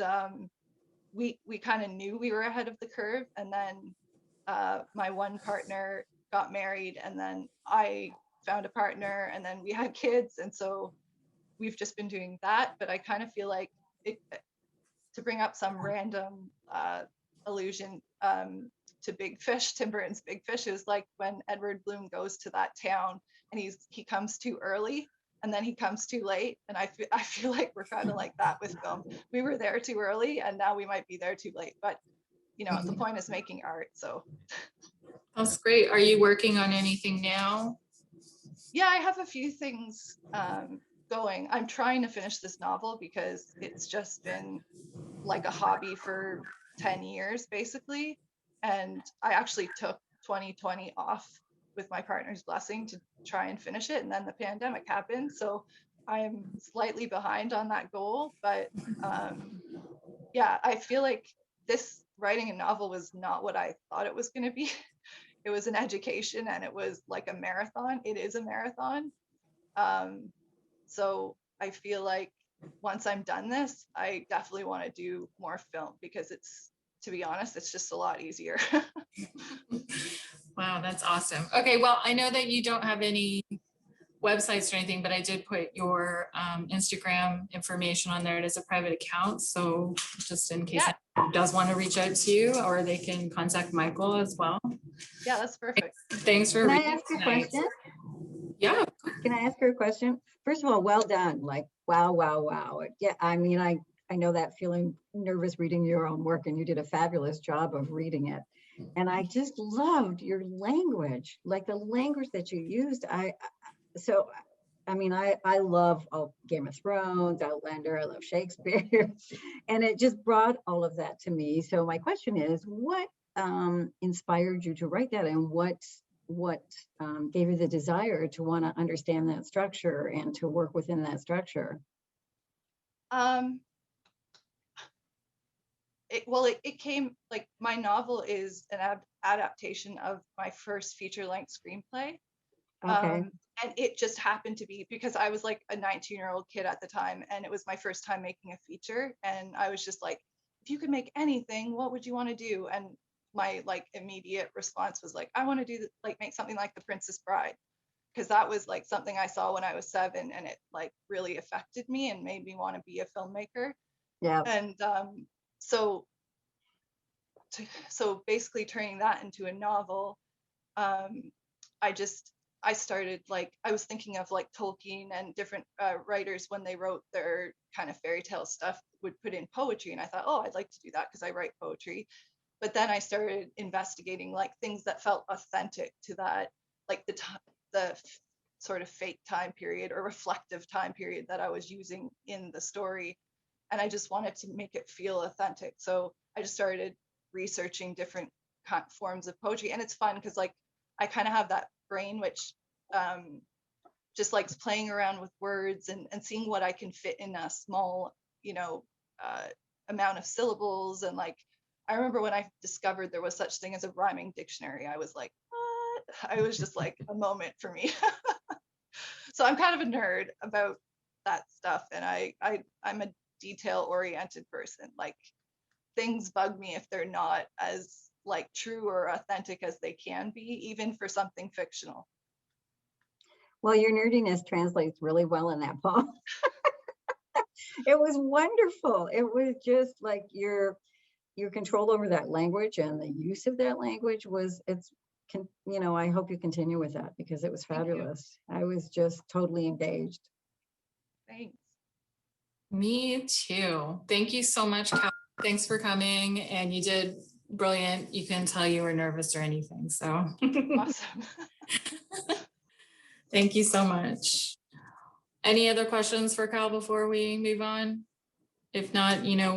we kind of knew we were ahead of the curve. And then my one partner got married, and then I found a partner, and then we had kids. And so we've just been doing that. But I kind of feel like to bring up some random allusion to Big Fish, Tim Burton's Big Fish, is like when Edward Bloom goes to that town and he comes too early and then he comes too late. And I feel like we're kind of like that with film. We were there too early and now we might be there too late. But the point is making art. So that's great. Are you working on anything now? Yeah, I have a few things going. I'm trying to finish this novel because it's just been like a hobby for 10 years basically. And I actually took 2020 off with my partner's blessing to try and finish it, and then the pandemic happened, so I'm slightly behind on that goal. But yeah, I feel like this writing a novel was not what I thought it was going to be. It was an education, and it was like a marathon. It is a marathon. So I feel like once I'm done this, I definitely want to do more film, because to be honest, it's just a lot easier. Wow, that's awesome. Okay, well, I know that you don't have any websites or anything, but I did put your Instagram information on there. It is a private account, so just in case anyone does want to reach out to you, or they can contact Michael as well. Yeah, that's perfect. Thanks for reading. Can I ask a question? Yeah. Can I ask her a question? First of all, well done. Like, wow, wow, wow. Yeah, I mean, I know that feeling nervous reading your own work, and you did a fabulous job of reading it. And I just loved your language, like the language that you used. I love Game of Thrones, Outlander, I love Shakespeare, and it just brought all of that to me. So my question is, what inspired you to write that, and what gave you the desire to want to understand that structure and to work within that structure? It came, like, my novel is an adaptation of my first feature-length screenplay. Okay. And it just happened to be because I was like a 19-year-old kid at the time, and it was my first time making a feature. And I was just like, if you could make anything, what would you want to do? And my like immediate response was like, I want to do make something like The Princess Bride, because that was like something I saw when I was 7, and it like really affected me and made me want to be a filmmaker. Yeah. And so basically turning that into a novel, I started, like, I was thinking of like Tolkien and different writers when they wrote their kind of fairy tale stuff would put in poetry, and I thought, oh, I'd like to do that because I write poetry. But then I started investigating like things that felt authentic to that, like the sort of fake time period or reflective time period that I was using in the story, and I just wanted to make it feel authentic. So I just started researching different forms of poetry, and it's fun because like I kind of have that brain which just likes playing around with words and seeing what I can fit in a small amount of syllables. And like I remember when I discovered there was such thing as a rhyming dictionary, I was like, what? I was just like a moment for me. So I'm kind of a nerd about that stuff, and I'm a detail oriented person. Like, things bug me if they're not as like true or authentic as they can be, even for something fictional. Well, your nerdiness translates really well in that poem. It was wonderful. It was just like your control over that language and the use of that language was, you know, I hope you continue with that because it was fabulous. I was just totally engaged. Thanks. Me too. Thank you so much, Cal. Thanks for coming, and you did brilliant. You couldn't tell you were nervous or anything, so. Awesome. Thank you so much. Any other questions for Cal before we move on? If not, you know,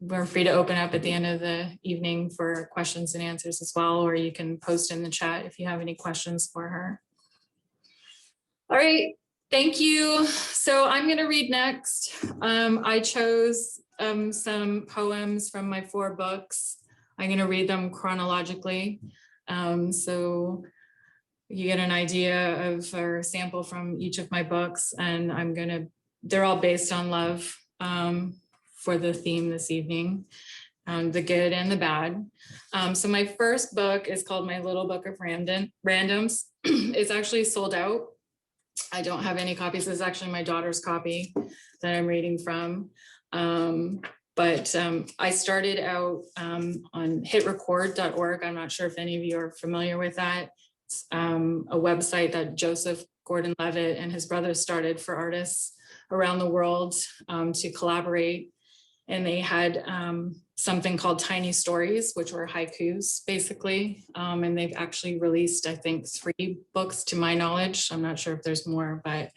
we're free to open up at the end of the evening for questions and answers as well, or you can post in the chat if you have any questions for her. All right, thank you. So I'm going to read next. I chose some poems from my 4 books. I'm going to read them chronologically. So you get an idea of or sample from each of my books, and they're all based on love for the theme this evening, the good and the bad. So my first book is called My Little Book of Randoms. It's actually sold out. I don't have any copies. This is actually my daughter's copy that I'm reading from. But I started out on hitrecord.org. I'm not sure if any of you are familiar with that. It's a website that Joseph Gordon-Levitt and his brothers started for artists around the world to collaborate. And they had something called Tiny Stories, which were haikus, basically. And they've actually released, I think, 3 books to my knowledge. I'm not sure if there's more, but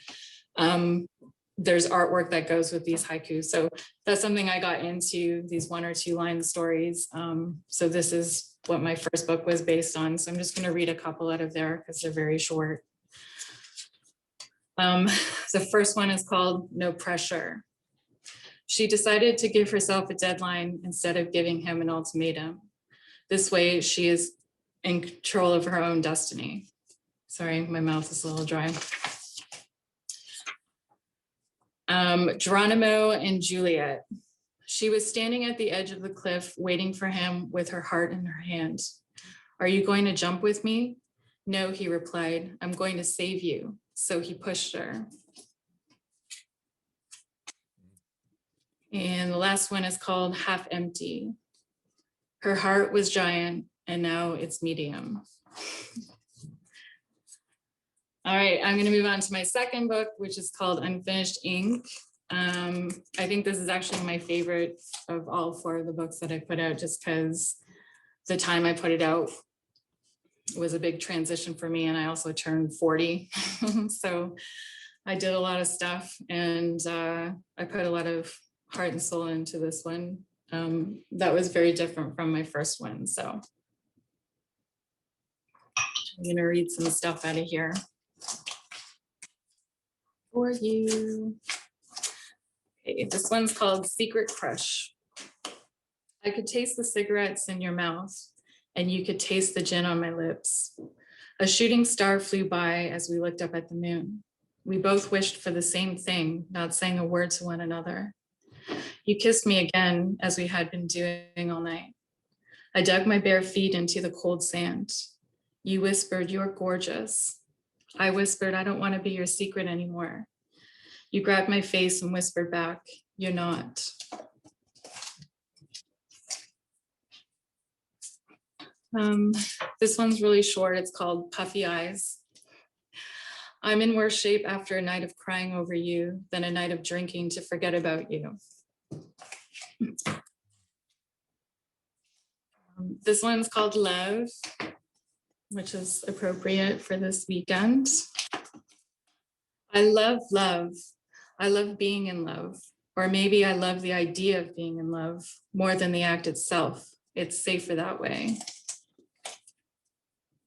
there's artwork that goes with these haikus. So that's something I got into, these 1 or 2 line stories. So this is what my first book was based on. So I'm just going to read a couple out of there because they're very short. The first one is called No Pressure. She decided to give herself a deadline instead of giving him an ultimatum. This way, she is in control of her own destiny. Sorry, my mouth is a little dry. Geronimo and Juliet. She was standing at the edge of the cliff, waiting for him with her heart in her hand. Are you going to jump with me? No, he replied, I'm going to save you. So he pushed her. And the last one is called Half Empty. Her heart was giant, and now it's medium. All right, I'm going to move on to my second book, which is called Unfinished Ink. I think this is actually my favorite of all 4 of the books that I put out, just because the time I put it out was a big transition for me, and I also turned 40. So I did a lot of stuff, and I put a lot of heart and soul into this one. That was very different from my first one. So I'm going to read some stuff out of here for you. Okay, this one's called Secret Crush. I could taste the cigarettes in your mouth, and you could taste the gin on my lips. A shooting star flew by as we looked up at the moon. We both wished for the same thing, not saying a word to one another. You kissed me again, as we had been doing all night. I dug my bare feet into the cold sand. You whispered, you're gorgeous. I whispered, I don't want to be your secret anymore. You grabbed my face and whispered back, you're not. This one's really short. It's called Puffy Eyes. I'm in worse shape after a night of crying over you than a night of drinking to forget about you. This one's called Love, which is appropriate for this weekend. I love love. I love being in love. Or maybe I love the idea of being in love more than the act itself. It's safer that way,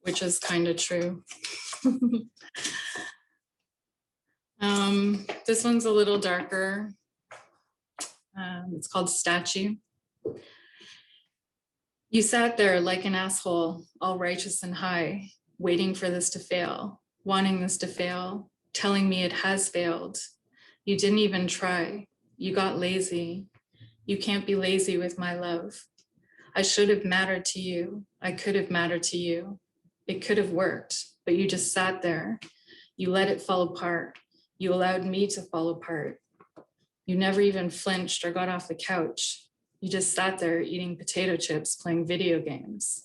which is kind of true. This one's a little darker. It's called Statue. You sat there like an asshole, all righteous and high, waiting for this to fail, wanting this to fail, telling me it has failed. You didn't even try. You got lazy. You can't be lazy with my love. I should have mattered to you. I could have mattered to you. It could have worked, but you just sat there. You let it fall apart. You allowed me to fall apart. You never even flinched or got off the couch. You just sat there eating potato chips, playing video games.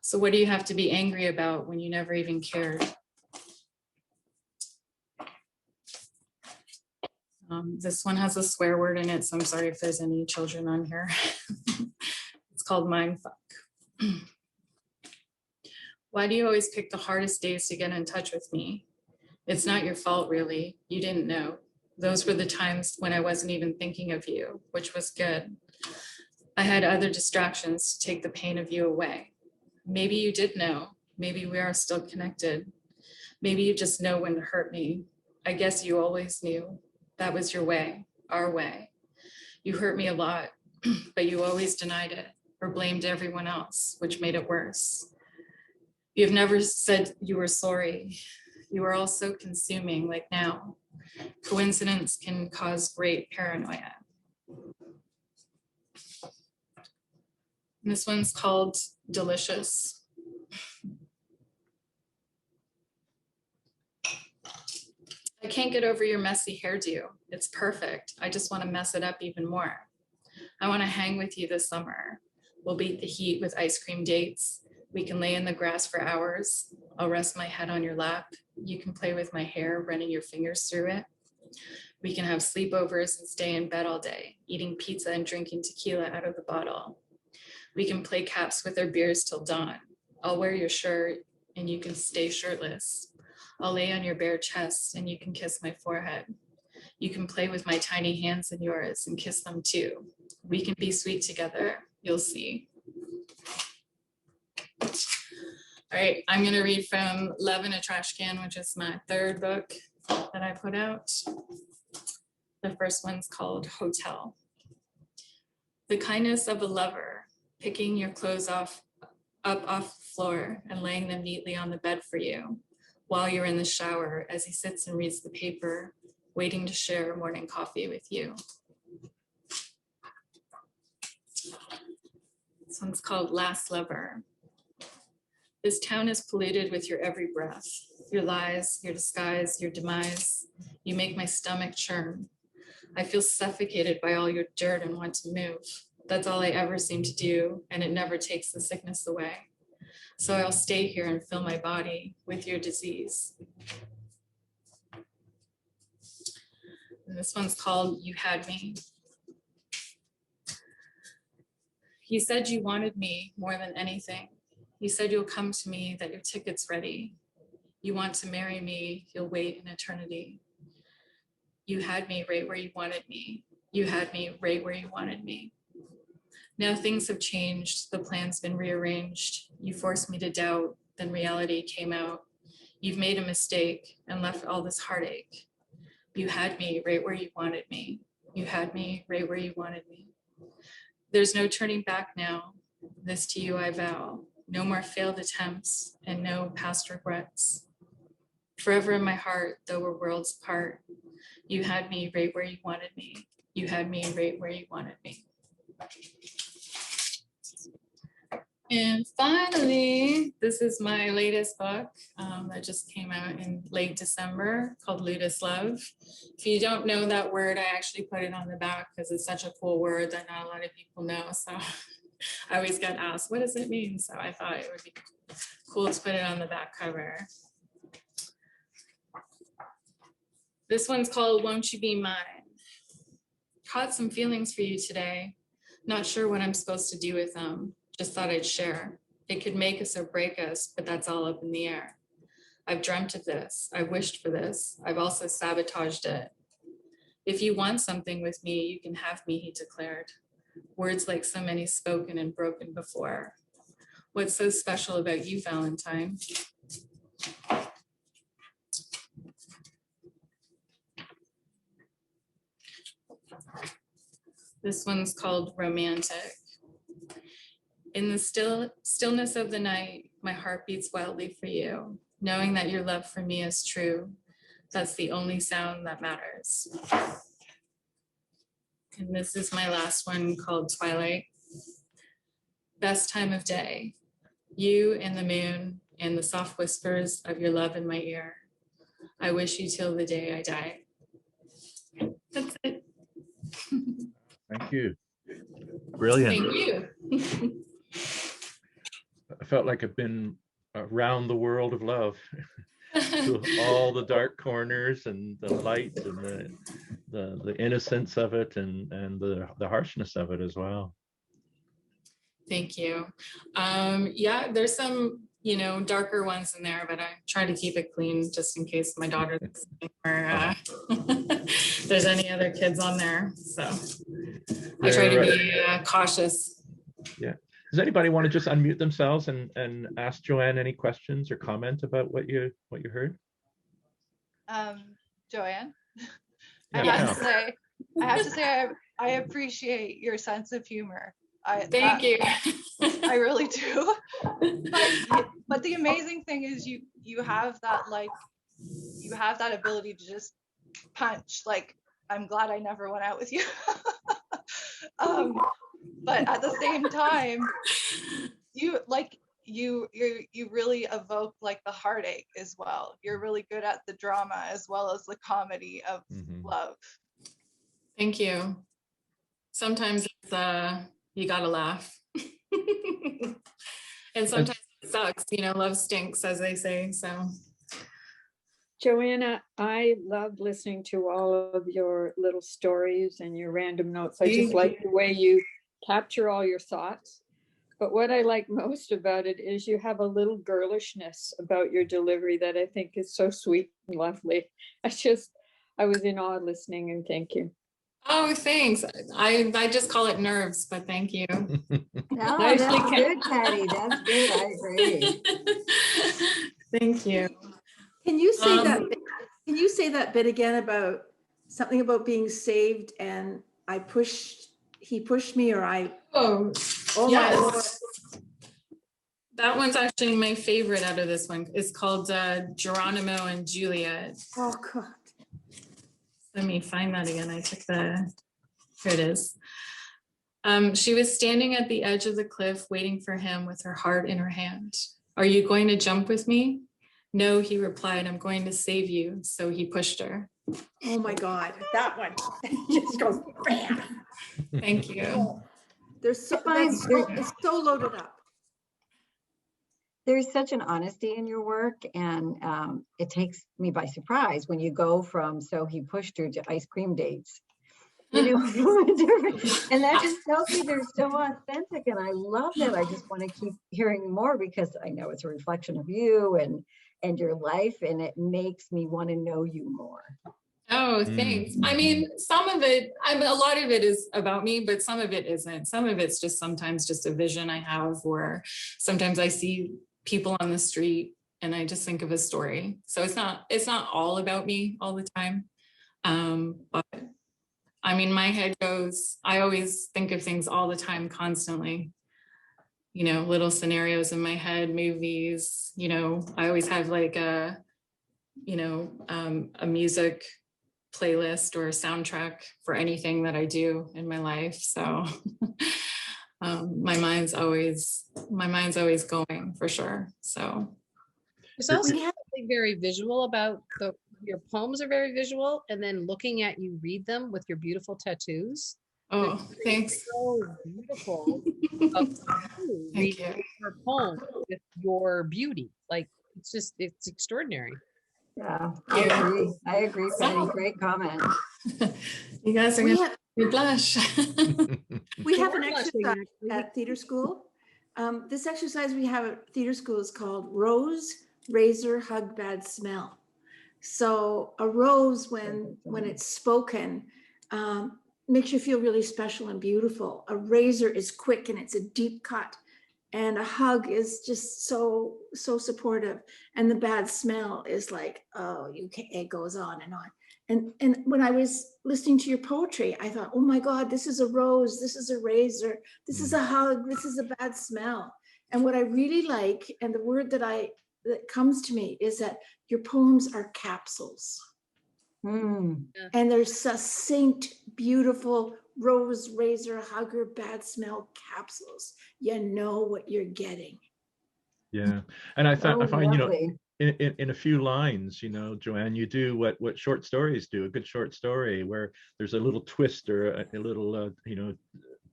So what do you have to be angry about when you never even cared? This one has a swear word in it, so I'm sorry if there's any children on here. It's called mindfuck. Why do you always pick the hardest days to get in touch with me? It's not your fault, really. You didn't know. Those were the times when I wasn't even thinking of you, which was good. I had other distractions to take the pain of you away. Maybe you did know. Maybe we are still connected. Maybe you just know when to hurt me. I guess you always knew. That was your way, our way. You hurt me a lot, but you always denied it or blamed everyone else, which made it worse. You've never said you were sorry. You were all so consuming, like now. Coincidence can cause great paranoia. And this one's called Delicious. I can't get over your messy hairdo. It's perfect. I just want to mess it up even more. I want to hang with you this summer. We'll beat the heat with ice cream dates. We can lay in the grass for hours. I'll rest my head on your lap. You can play with my hair, running your fingers through it. We can have sleepovers and stay in bed all day, eating pizza and drinking tequila out of the bottle. We can play caps with our beers till dawn. I'll wear your shirt and you can stay shirtless. I'll lay on your bare chest and you can kiss my forehead. You can play with my tiny hands in yours and kiss them too. We can be sweet together, you'll see. All right, I'm gonna read from Love in a Trash Can, which is my third book that I put out. The first one's called Hotel. The kindness of a lover, picking your clothes up off the floor and laying them neatly on the bed for you while you're in the shower as he sits and reads the paper, waiting to share morning coffee with you. This one's called Last Lover. This town is polluted with your every breath, your lies, your disguise, your demise. You make my stomach churn. I feel suffocated by all your dirt and want to move. That's all I ever seem to do, and it never takes the sickness away. So I'll stay here and fill my body with your disease. And this one's called You Had Me. You said you wanted me more than anything. You said you'll come to me, that your ticket's ready. You want to marry me, you'll wait an eternity. You had me right where you wanted me. You had me right where you wanted me. Now things have changed, the plan's been rearranged. You forced me to doubt, then reality came out. You've made a mistake and left all this heartache. You had me right where you wanted me. You had me right where you wanted me. There's no turning back now. This to you I vow. No more failed attempts and no past regrets. Forever in my heart, though we're worlds apart. You had me right where you wanted me. You had me right where you wanted me. And finally, this is my latest book that just came out in late December called Ludus Love. If you don't know that word, I actually put it on the back because it's such a cool word that not a lot of people know. So I always get asked, what does it mean? So I thought it would be cool to put it on the back cover. This one's called Won't You Be Mine? Caught some feelings for you today. Not sure what I'm supposed to do with them. Just thought I'd share. It could make us or break us, but that's all up in the air. I've dreamt of this. I've wished for this. I've also sabotaged it. If you want something with me, you can have me, he declared. Words like so many spoken and broken before. What's so special about you, Valentine? This one's called Romantic. In the stillness of the night, my heart beats wildly for you, knowing that your love for me is true. That's the only sound that matters. And this is my last one called Twilight. Best time of day, you and the moon and the soft whispers of your love in my ear. I wish you till the day I die. That's it. Thank you. Brilliant. Thank you. I felt like I've been around the world of love, to all the dark corners and the light and the innocence of it and the harshness of it as well. Thank you. Yeah, there's some, darker ones in there, but I try to keep it clean just in case my daughter's listening or there's any other kids on there. So I try to be cautious. Yeah. Does anybody want to just unmute themselves and ask Joanne any questions or comment about what you heard? Joanne, Yeah, I have to say, I appreciate your sense of humor. Thank you. I really do. But the amazing thing is you have that ability to just punch. Like, I'm glad I never went out with you. But at the same time, you really evoke like the heartache as well. You're really good at the drama as well as the comedy of love. Thank you. Sometimes it's you gotta laugh. And sometimes it sucks, love stinks, as they say. So Joanna, I love listening to all of your little stories and your random notes. I just like the way you capture all your thoughts. But what I like most about it is you have a little girlishness about your delivery that I think is so sweet and lovely. I was in awe listening, and thank you. Oh, thanks. I just call it nerves, but thank you. No, that's good, Patty. That's good. I agree. Thank you. Can you say that? Can you say that bit again about something about being saved and he pushed me, or I? Oh yes. My Lord. That one's actually my favorite out of this one. It's called Geronimo and Juliet. Oh God. Let me find that again. Here it is. She was standing at the edge of the cliff waiting for him with her heart in her hand. Are you going to jump with me? No, he replied, I'm going to save you. So he pushed her. Oh my God, that one just goes bam. Thank you. It's so loaded up. There's such an honesty in your work, and it takes me by surprise when you go from so he pushed her to ice cream dates. And that just tells me they're so authentic, and I love that. I just want to keep hearing more because I know it's a reflection of you and your life, and it makes me want to know you more. Oh, thanks. I mean, a lot of it is about me, but some of it isn't. Some of it's just sometimes just a vision I have, or sometimes I see people on the street and I just think of a story. So it's not all about me all the time. But I mean, my head goes, I always think of things all the time, constantly, little scenarios in my head, movies, I always have like a music playlist or a soundtrack for anything that I do in my life. So my mind's always going, for sure. So there's also something very visual about your poems are very visual, and then looking at you read them with your beautiful tattoos. Oh, thanks. So beautiful. Read your poem with your beauty. Like it's extraordinary. Yeah, I agree, Patty. Great comment. You guys are going to blush. We have an exercise at theater school. This exercise we have at theater school is called Rose, Razor, Hug, Bad Smell. So a rose, when it's spoken, makes you feel really special and beautiful. A razor is quick and it's a deep cut. And a hug is just so supportive. And the bad smell is like, oh, it goes on and on. And when I was listening to your poetry, I thought, oh my God, this is a rose, this is a razor, this is a hug, this is a bad smell. And what I really like, and the word that comes to me, is that your poems are capsules. And they're succinct, beautiful rose, razor, hugger, bad smell capsules. You know what you're getting. Yeah. And I find, lovely. in a few lines, Joanne, you do what short stories do, a good short story where there's a little twist or a little,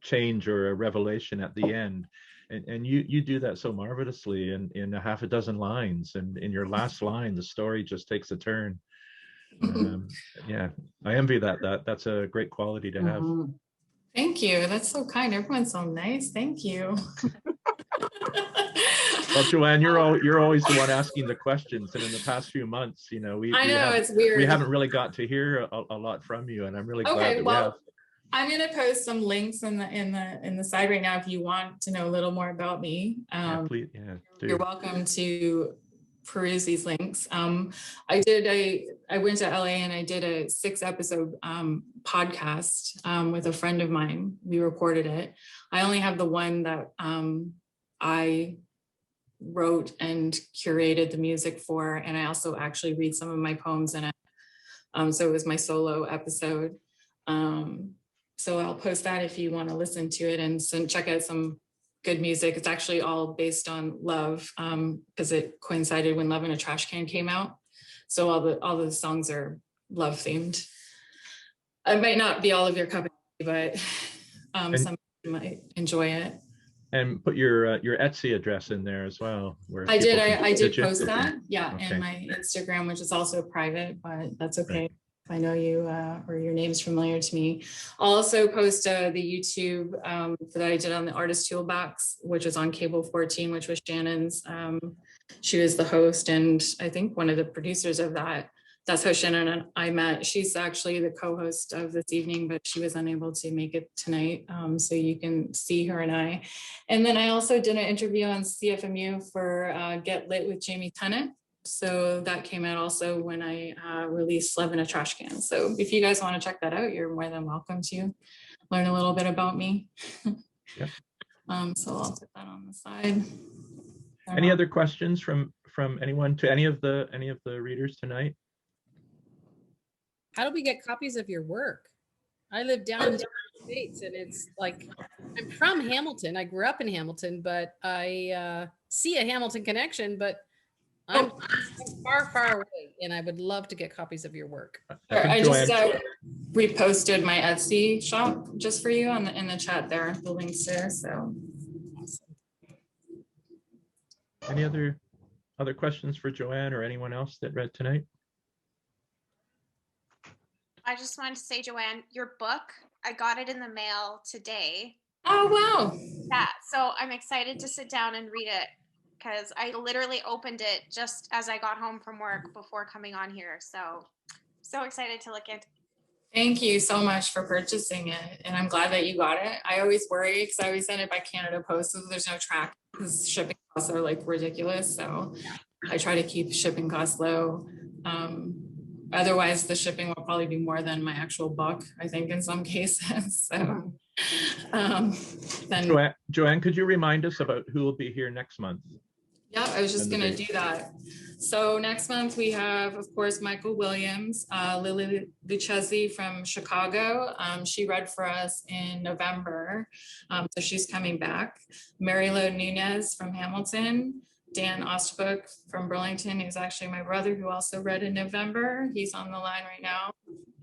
change or a revelation at the end. And you do that so marvelously in a half a dozen lines. And in your last line, the story just takes a turn. Yeah, I envy that. That's a great quality to have. Thank you. That's so kind. Everyone's so nice. Thank you. Well, Joanne, you're always the one asking the questions, and in the past few months, it's weird. We haven't really got to hear a lot from you, and I'm really glad that we have. I'm going to post some links in the side right now if you want to know a little more about me. Please, you're welcome to peruse these links. I went to LA and I did a 6-episode podcast with a friend of mine. We recorded it. I only have the one that I wrote and curated the music for, and I also actually read some of my poems in it. So it was my solo episode. So I'll post that if you want to listen to it and check out some good music. It's actually all based on love, because it coincided when Love in a Trash Can came out. So all the songs are love themed. It might not be all of your cup of tea, but some might enjoy it. And put your Etsy address in there as well. I did post that, in my Instagram, which is also private, but that's okay. Right. I know you or your name's familiar to me. I'll also post the YouTube that I did on the Artist Toolbox, which is on Cable 14, which was Shannon's. She was the host and I think one of the producers of that. That's how Shannon and I met. She's actually the co-host of this evening, but she was unable to make it tonight. So you can see her and I. And then I also did an interview on CFMU for Get Lit with Jamie Tennant. So that came out also when I released Love in a Trash Can. So if you guys want to check that out, you're more than welcome to learn a little bit about me. Yeah. So I'll put that on the side. Any other questions from anyone to any of the readers tonight? How do we get copies of your work? I live down in the States, and it's like, I'm from Hamilton. I grew up in Hamilton, but I see a Hamilton connection, but I'm far, far away, and I would love to get copies of your work. I just reposted my Etsy shop just for you in the chat there, the links there. So awesome. Any other questions for Joanne or anyone else that read tonight? I just wanted to say, Joanne, your book, I got it in the mail today. Oh, wow. Yeah, so I'm excited to sit down and read it because I literally opened it just as I got home from work before coming on here. So excited to look at. Thank you so much for purchasing it. And I'm glad that you got it. I always worry because I always send it by Canada Post, so there's no track because shipping costs are like ridiculous. So I try to keep shipping costs low. Otherwise, the shipping will probably be more than my actual book, I think, in some cases. So, then Joanne, could you remind us about who will be here next month? Yeah, I was just going to do that. So next month we have, of course, Michael Williams, Lily Lucchesi from Chicago. She read for us in November, so she's coming back. Mary Lou Nunez from Hamilton. Dan Ostbrook from Burlington, who's actually my brother, who also read in November. He's on the line right now,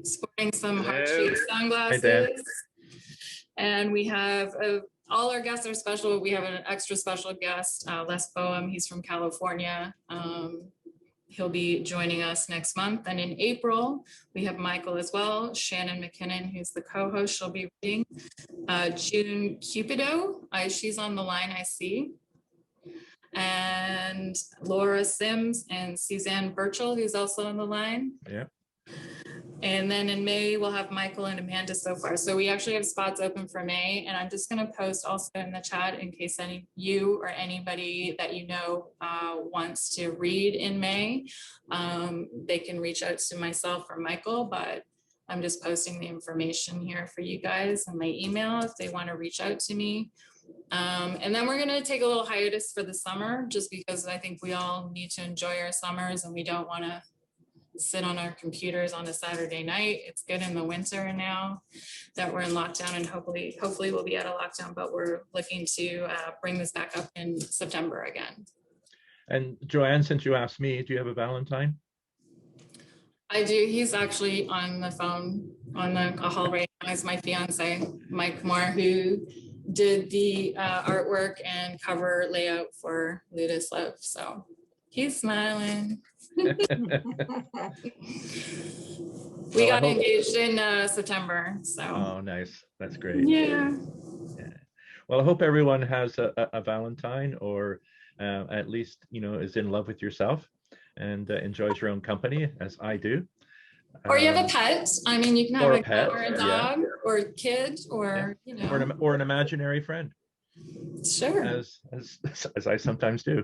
sporting some heart-shaped sunglasses. And we have all our guests are special. We have an extra special guest, Les Boehm. He's from California. He'll be joining us next month. And in April, we have Michael as well. Shannon McKinnon, who's the co-host, she'll be reading. June Cupido, she's on the line, I see. And Laura Sims and Suzanne Burchell, who's also on the line. Yeah. And then in May, we'll have Michael and Amanda so far. So we actually have spots open for May, and I'm just gonna post also in the chat in case any you or anybody that you know wants to read in May. They can reach out to myself or Michael, but I'm just posting the information here for you guys and my email if they want to reach out to me. And then we're gonna take a little hiatus for the summer, just because I think we all need to enjoy our summers and we don't wanna sit on our computers on a Saturday night. It's good in the winter now that we're in lockdown, and hopefully we'll be out of lockdown, but we're looking to bring this back up in September again. And Joanne, since you asked me, do you have a Valentine? I do. He's actually on the phone on the call right now. Is my fiance, Mike Moore, who did the artwork and cover layout for Luda's Love. So he's smiling. We got engaged in September, so. Oh, nice. That's great. Yeah. Well, I hope everyone has a Valentine, or at least, you know, is in love with yourself and enjoys your own company, as I do. Or you have a pet. I mean, you can have a cat pet, or a dog or a kid, or, you know. Or an imaginary friend. Sure. As I sometimes do.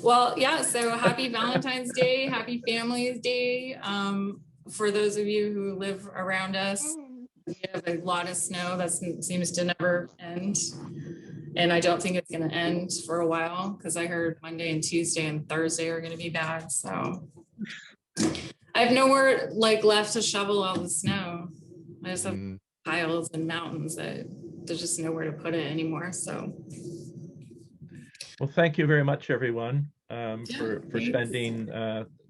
Well, yeah, so happy Valentine's Day, happy Families Day. For those of you who live around us, we have a lot of snow that seems to never end. And I don't think it's going to end for a while, because I heard Monday and Tuesday and Thursday are going to be bad. So I have nowhere like left to shovel all the snow. I just have piles and mountains that there's just nowhere to put it anymore. So. Well, thank you very much, everyone, for thanks. spending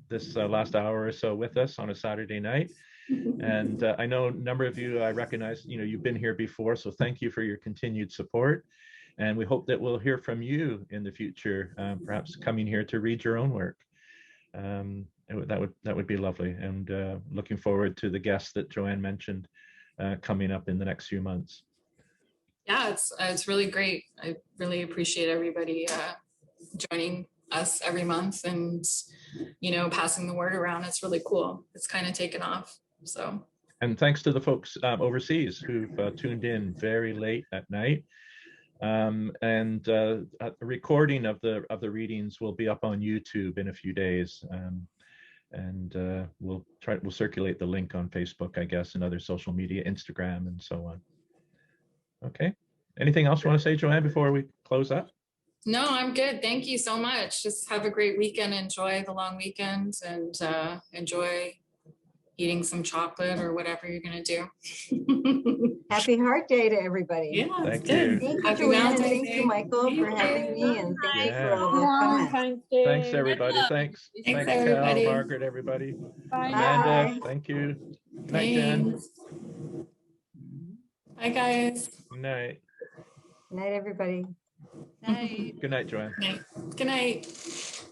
this last hour or so with us on a Saturday night. And I know a number of you, I recognize, you know, you've been here before, so thank you for your continued support. And we hope that we'll hear from you in the future, perhaps coming here to read your own work. That would be lovely. And looking forward to the guests that Joanne mentioned coming up in the next few months. Yeah, it's really great. I really appreciate everybody joining us every month and, you know, passing the word around. It's really cool. It's kind of taken off. So. And thanks to the folks overseas who've tuned in very late at night. And a recording of the readings will be up on YouTube in a few days. And we'll circulate the link on Facebook, I guess, and other social media, Instagram, and so on. Okay. Anything else you want to say, Joanne, before we close up? No, I'm good. Thank you so much. Just have a great weekend. Enjoy the long weekend, and enjoy eating some chocolate or whatever you're going to do. Happy Heart Day to everybody. Yeah, thank good. you. Thank you, Happy Joanne, and Valentine's thank Day. you, Michael, for having me, and thank you for all the comments. Thanks, everybody. Thanks. Thanks, Cal, everybody. Margaret, everybody. Bye. Amanda, thank you. Good night, Jen. Thanks. Bye, guys. Good night. Good night, everybody. Night. Good night, Joanne. Good night. Good night.